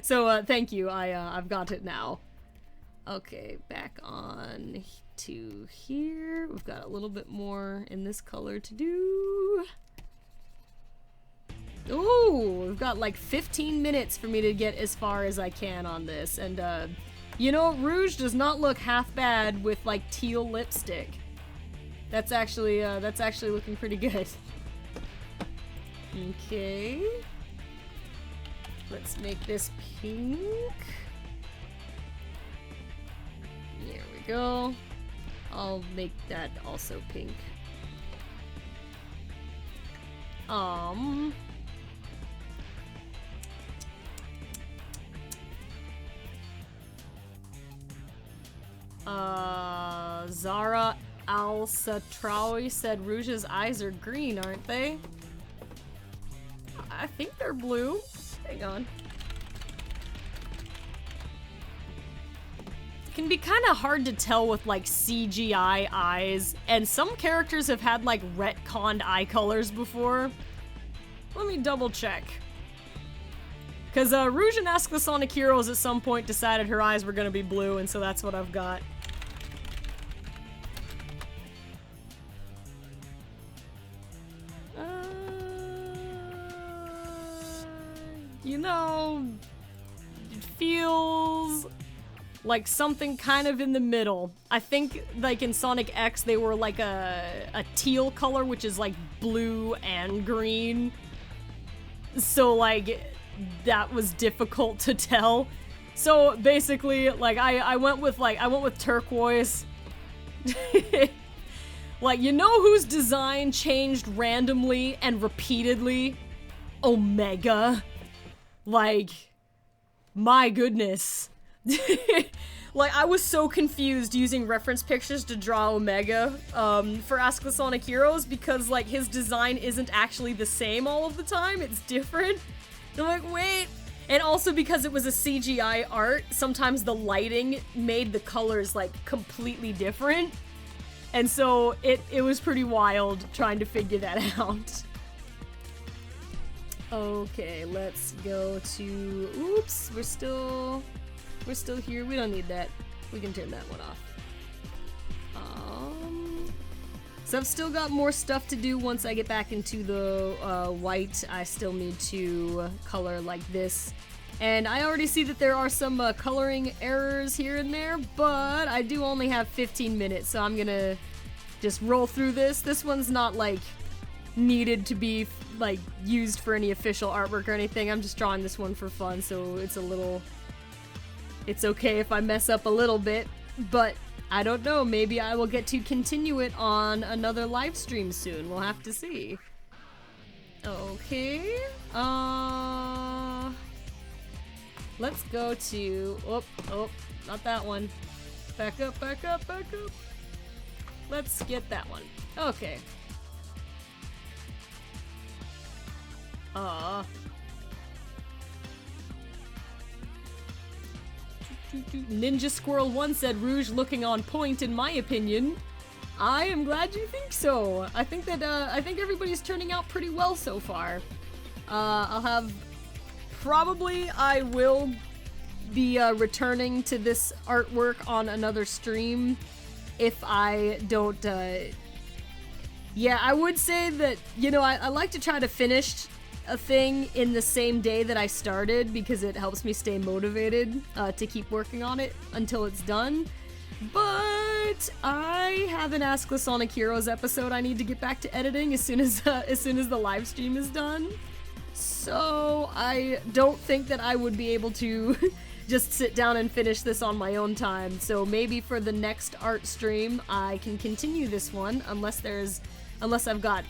So, thank you. I've got it now. Okay, back on to here. We've got a little bit more in this color to do. Ooh, we've got like 15 minutes for me to get as far as I can on this, and you know, Rouge does not look half bad with like teal lipstick. That's actually looking pretty good. Okay. Let's make this pink. There we go. I'll make that also pink. Zara Al-Satrawi said Rouge's eyes are green, aren't they? I think they're blue. Hang on. Can be kind of hard to tell with like CGI eyes, and some characters have had like retconned eye colors before. Let me double check. Because Rouge and Ask the Sonic Heroes at some point decided her eyes were gonna be blue, and so that's what I've got. You know, it feels like something kind of in the middle. I think, like, in Sonic X, they were like a teal color, which is like blue and green. So, like, that was difficult to tell. So, basically, like, I went with turquoise. Like, you know whose design changed randomly and repeatedly? Omega. Like, my goodness. Like, I was so confused using reference pictures to draw Omega for Ask the Sonic Heroes because, like, his design isn't actually the same all of the time. It's different. And I'm like, wait. And also because it was a CGI art, sometimes the lighting made the colors, like, completely different. And so it was pretty wild trying to figure that out. Okay, let's go to... Oops, we're still here. We don't need that. We can turn that one off. So I've still got more stuff to do once I get back into the white. I still need to color like this. And I already see that there are some coloring errors here and there, but I do only have 15 minutes, so I'm gonna just roll through this. This one's not, like, needed to be, like, used for any official artwork or anything. I'm just drawing this one for fun, so it's okay if I mess up a little bit, but I don't know, maybe I will get to continue it on another live stream soon. We'll have to see. Okay, let's go to, oh, not that one. Back up. Let's get that one. Okay. Ninja Squirrel 1 said Rouge looking on point in my opinion. I am glad you think so. I think everybody's turning out pretty well so far. I will be returning to this artwork on another stream if I don't, yeah, I would say that, you know, I like to try to finish a thing in the same day that I started because it helps me stay motivated to keep working on it until it's done. But I have an Ask the Sonic Heroes episode I need to get back to editing as soon as the live stream is done. So I don't think that I would be able to just sit down and finish this on my own time. So maybe for the next art stream I can continue this one unless I've got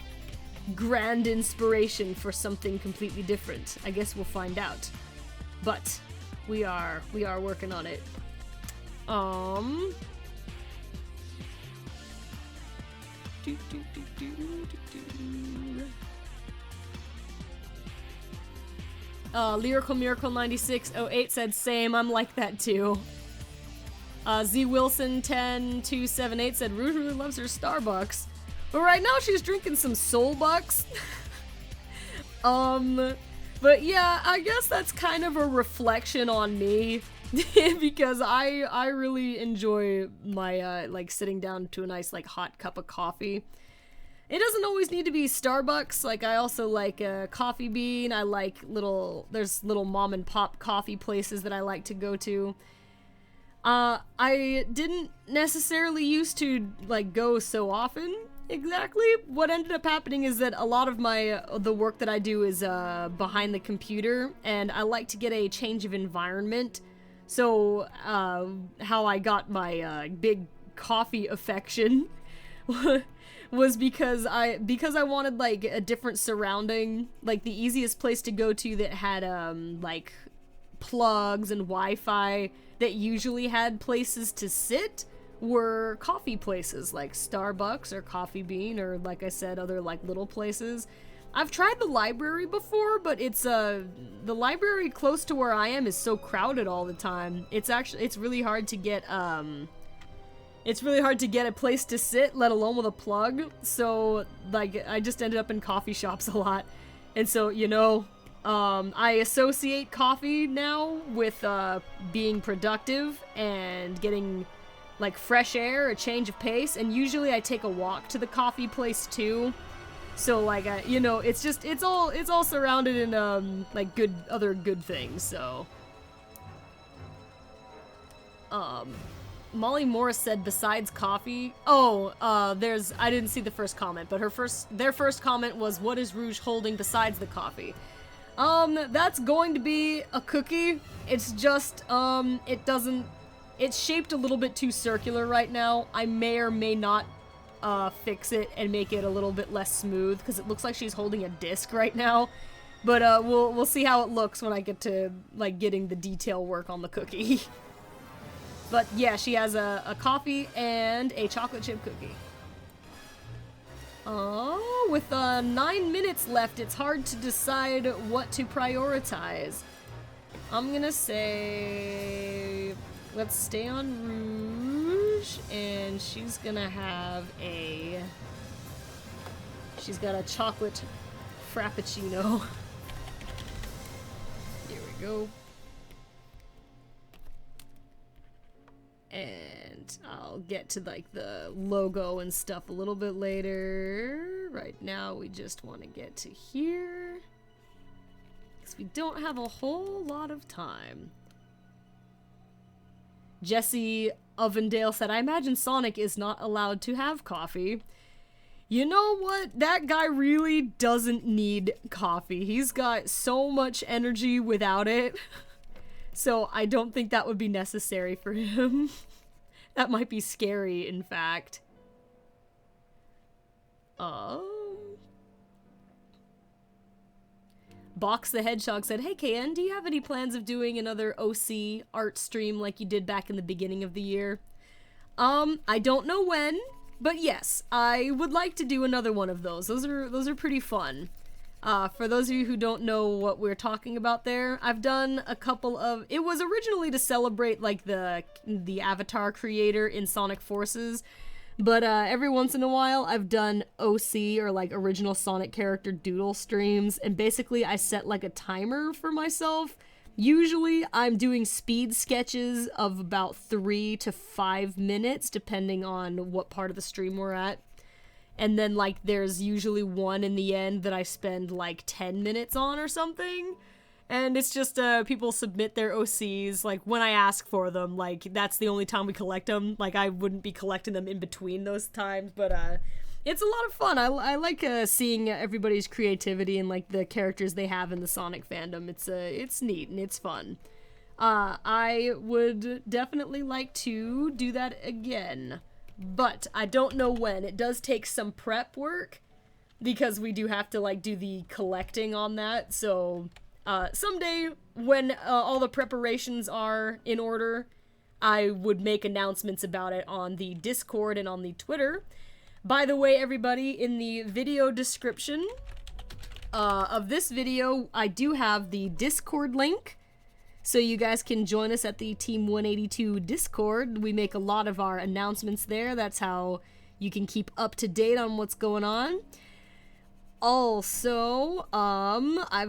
grand inspiration for something completely different. I guess we'll find out. But we are working on it. Lyrical Miracle 9608 said same, I'm like that too. Z Wilson 10278 said Rouge really loves her Starbucks. But right now she's drinking some Solbucks. But yeah, I guess that's kind of a reflection on me. Because I really enjoy my, like, sitting down to a nice, like, hot cup of coffee. It doesn't always need to be Starbucks. Like, I also like Coffee Bean. I like there's little mom and pop coffee places that I like to go to. I didn't necessarily used to, like, go so often. Exactly. What ended up happening is that a lot of the work that I do is behind the computer, and I like to get a change of environment. So how I got my big coffee affection was because I wanted, like, a different surrounding. Like, the easiest place to go to that had like plugs and Wi-Fi that usually had places to sit were coffee places like Starbucks or Coffee Bean or, like I said, other like little places. I've tried the library before, but it's the library close to where I am is so crowded all the time. It's really hard to get it's really hard to get a place to sit, let alone with a plug. So like I just ended up in coffee shops a lot. And so, you know, I associate coffee now with being productive and getting like fresh air, a change of pace, and usually I take a walk to the coffee place too. So like you know, it's all surrounded in like other good things. So Molly Morris said besides coffee. Oh, I didn't see the first comment, but their first comment was, what is Rouge holding besides the coffee? That's going to be a cookie. It's just it's shaped a little bit too circular right now. I may or may not fix it and make it a little bit less smooth because it looks like she's holding a disc right now. But we'll see how it looks when I get to like getting the detail work on the cookie. But yeah, she has a coffee and a chocolate chip cookie. Oh, with 9 minutes left, it's hard to decide what to prioritize. I'm gonna say let's stay on Rouge, and she's gonna have she's got a chocolate Frappuccino. Here we go. And I'll get to like the logo and stuff a little bit later. Right now we just want to get to here, because we don't have a whole lot of time. Jesse Ovendale said, I imagine Sonic is not allowed to have coffee. You know what? That guy really doesn't need coffee. He's got so much energy without it. So I don't think that would be necessary for him. That might be scary, in fact. Box the Hedgehog said, hey KN, do you have any plans of doing another OC art stream like you did back in the beginning of the year? I don't know when, but yes, I would like to do another one of those. Those are pretty fun. For those of you who don't know what we're talking about there, I've done a couple of... It was originally to celebrate, like, the Avatar creator in Sonic Forces, but every once in a while I've done OC, or, like, original Sonic character doodle streams, and basically I set, like, a timer for myself. Usually I'm doing speed sketches of about 3 to 5 minutes, depending on what part of the stream we're at. And then, like, there's usually one in the end that I spend, like, 10 minutes on or something. And it's just, people submit their OCs, like, when I ask for them, like, that's the only time we collect them. Like, I wouldn't be collecting them in between those times, but, it's a lot of fun. I like, seeing everybody's creativity and, like, the characters they have in the Sonic fandom. It's neat and it's fun. I would definitely like to do that again. But I don't know when. It does take some prep work, because we do have to, like, do the collecting on that. So, someday, when all the preparations are in order, I would make announcements about it on the Discord and on the Twitter. By the way, everybody, in the video description of this video, I do have the Discord link. So you guys can join us at the Team 182 Discord. We make a lot of our announcements there. That's how you can keep up to date on what's going on. Also, I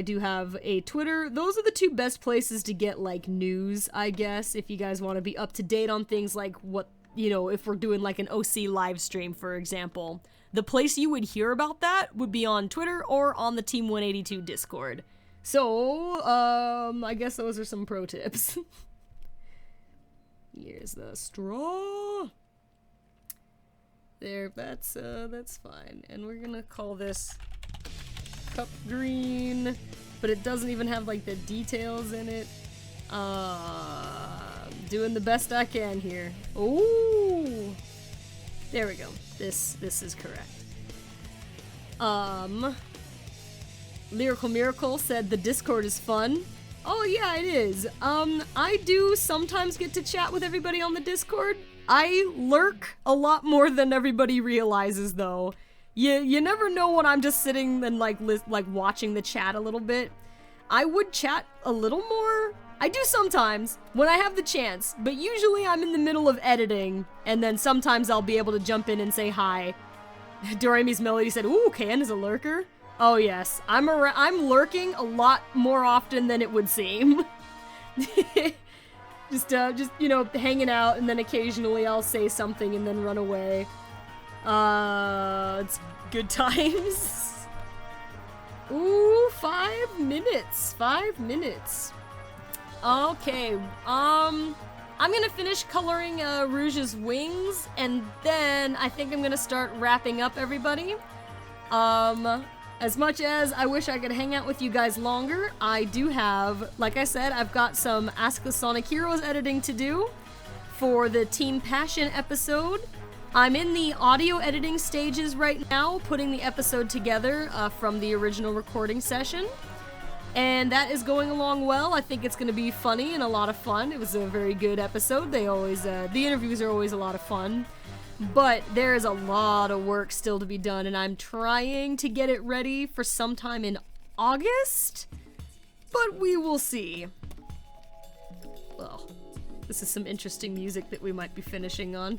do have a Twitter. Those are the two best places to get, like, news, I guess, if you guys want to be up to date on things like what, you know, if we're doing, like, an OC live stream, for example. The place you would hear about that would be on Twitter or on the Team 182 Discord. So, I guess those are some pro tips. Here's the straw. There, that's fine. And we're gonna call this cup green, but it doesn't even have, like, the details in it. Doing the best I can here. Ooh! There we go. This is correct. Lyrical Miracle said the Discord is fun. Oh yeah, it is. I do sometimes get to chat with everybody on the Discord. I lurk a lot more than everybody realizes, though. You never know when I'm just sitting and like watching the chat a little bit. I would chat a little more. I do sometimes when I have the chance, but usually I'm in the middle of editing, and then sometimes I'll be able to jump in and say hi. Doremi's Melody said, "Ooh, Can is a lurker." Oh yes, I'm lurking a lot more often than it would seem. just you know, hanging out, and then occasionally I'll say something and then run away. It's good times. Ooh, 5 minutes. 5 minutes. Okay, I'm gonna finish coloring Rouge's wings, and then I think I'm gonna start wrapping up everybody. As much as I wish I could hang out with you guys longer, I do have, like I said, I've got some Ask the Sonic Heroes editing to do for the Team Passion episode. I'm in the audio editing stages right now, putting the episode together from the original recording session. And that is going along well. I think it's going to be funny and a lot of fun. It was a very good episode. They always, the interviews are always a lot of fun. But there is a lot of work still to be done, and I'm trying to get it ready for sometime in August. But we will see. Well, this is some interesting music that we might be finishing on.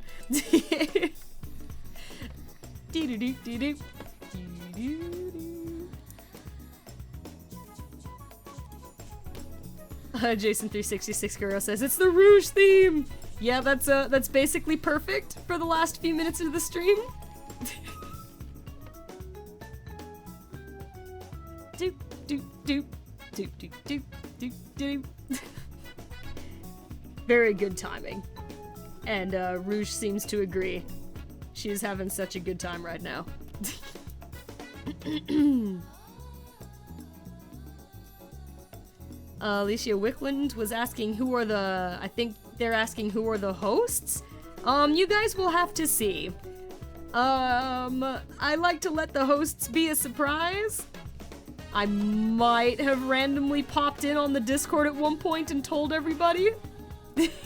Jason366 Girl says, "It's the Rouge theme!" Yeah, that's basically perfect for the last few minutes of the stream. Doop, doop, doop, doop, doop, doop, doop, doop. Very good timing. And Rouge seems to agree. She's having such a good time right now. Alicia Wickland was asking who are the, I think they're asking who are the hosts? You guys will have to see. I like to let the hosts be a surprise. I might have randomly popped in on the Discord at one point and told everybody.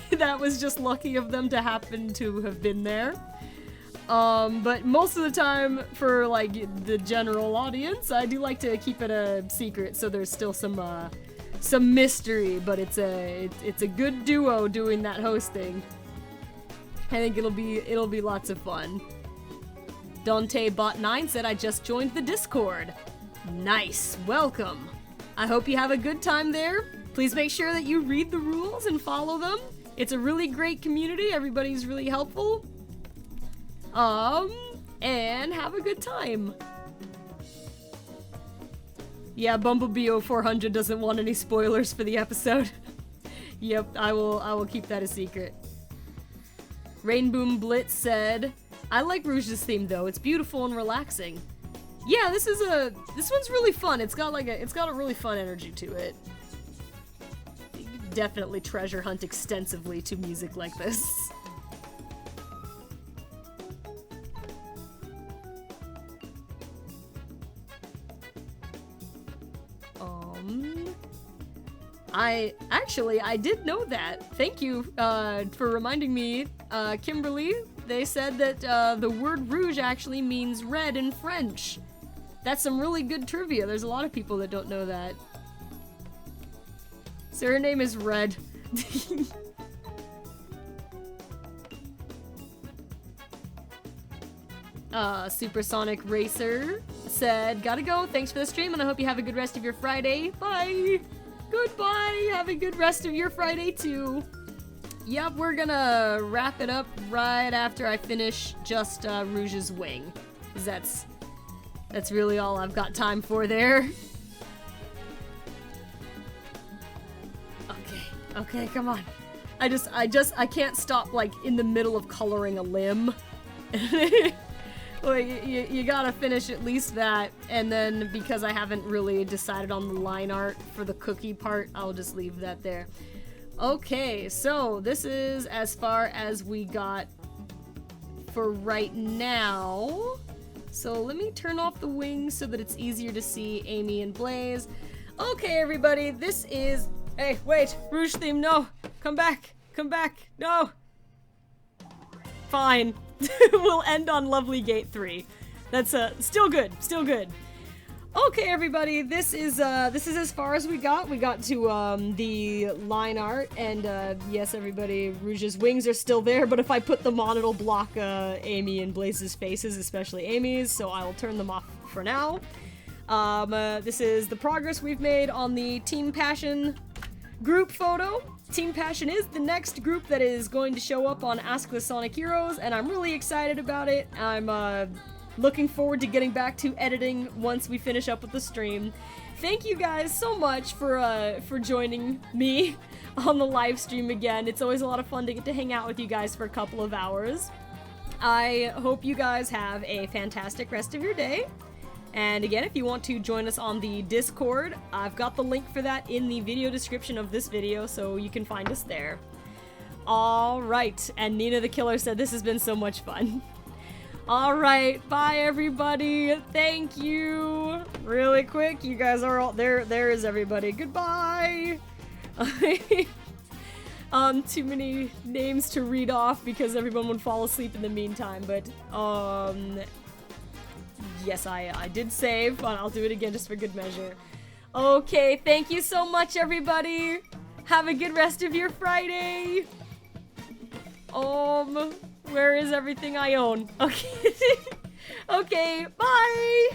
That was just lucky of them to happen to have been there. But most of the time, for like the general audience, I do like to keep it a secret, so there's still some mystery, but it's a good duo doing that hosting. I think it'll be lots of fun. Dante Bot 9 said, "I just joined the Discord." Nice, welcome. I hope you have a good time there. Please make sure that you read the rules and follow them. It's a really great community. Everybody's really helpful. And have a good time. Yeah, Bumblebee 0400 doesn't want any spoilers for the episode. Yep, I will keep that a secret. Rainboom Blitz said, "I like Rouge's theme though. It's beautiful and relaxing." Yeah, this one's really fun. It's got a really fun energy to it. You can definitely treasure hunt extensively to music like this. I did know that. Thank you for reminding me, Kimberly. They said that the word rouge actually means red in French. That's some really good trivia. There's a lot of people that don't know that. So her name is Red. Supersonic Racer said, "Gotta go. Thanks for the stream, and I hope you have a good rest of your Friday. Bye." Goodbye. Have a good rest of your Friday too. Yep, we're gonna wrap it up right after I finish just Rouge's wing. 'Cause that's really all I've got time for there. Okay, come on. I can't stop like in the middle of coloring a limb. Well, you gotta finish at least that, and then because I haven't really decided on the line art for the cookie part, I'll just leave that there. Okay, so this is as far as we got for right now. So let me turn off the wings so that it's easier to see Amy and Blaze. Okay, everybody, this is Hey, wait, Rouge theme, no. Come back, no. Fine. We'll end on Lovely Gate 3. That's still good. Okay, everybody, this is as far as we got. We got to the line art, and yes, everybody, Rouge's wings are still there, but if I put them on, it'll block Amy and Blaze's faces, especially Amy's, so I'll turn them off for now. This is the progress we've made on the Team Passion group photo. Team Passion is the next group that is going to show up on Ask the Sonic Heroes, and I'm really excited about it. I'm looking forward to getting back to editing once we finish up with the stream. Thank you guys so much for joining me on the live stream again. It's always a lot of fun to get to hang out with you guys for a couple of hours. I hope you guys have a fantastic rest of your day. And again, if you want to join us on the Discord, I've got the link for that in the video description of this video, so you can find us there. Alright, and Nina the Killer said this has been so much fun. Alright, bye everybody, thank you! Really quick, you guys are all, there is everybody, goodbye! Too many names to read off because everyone would fall asleep in the meantime, but, yes, I did save, but I'll do it again just for good measure. Okay, thank you so much, everybody! Have a good rest of your Friday! Where is everything I own? Okay. Okay, bye!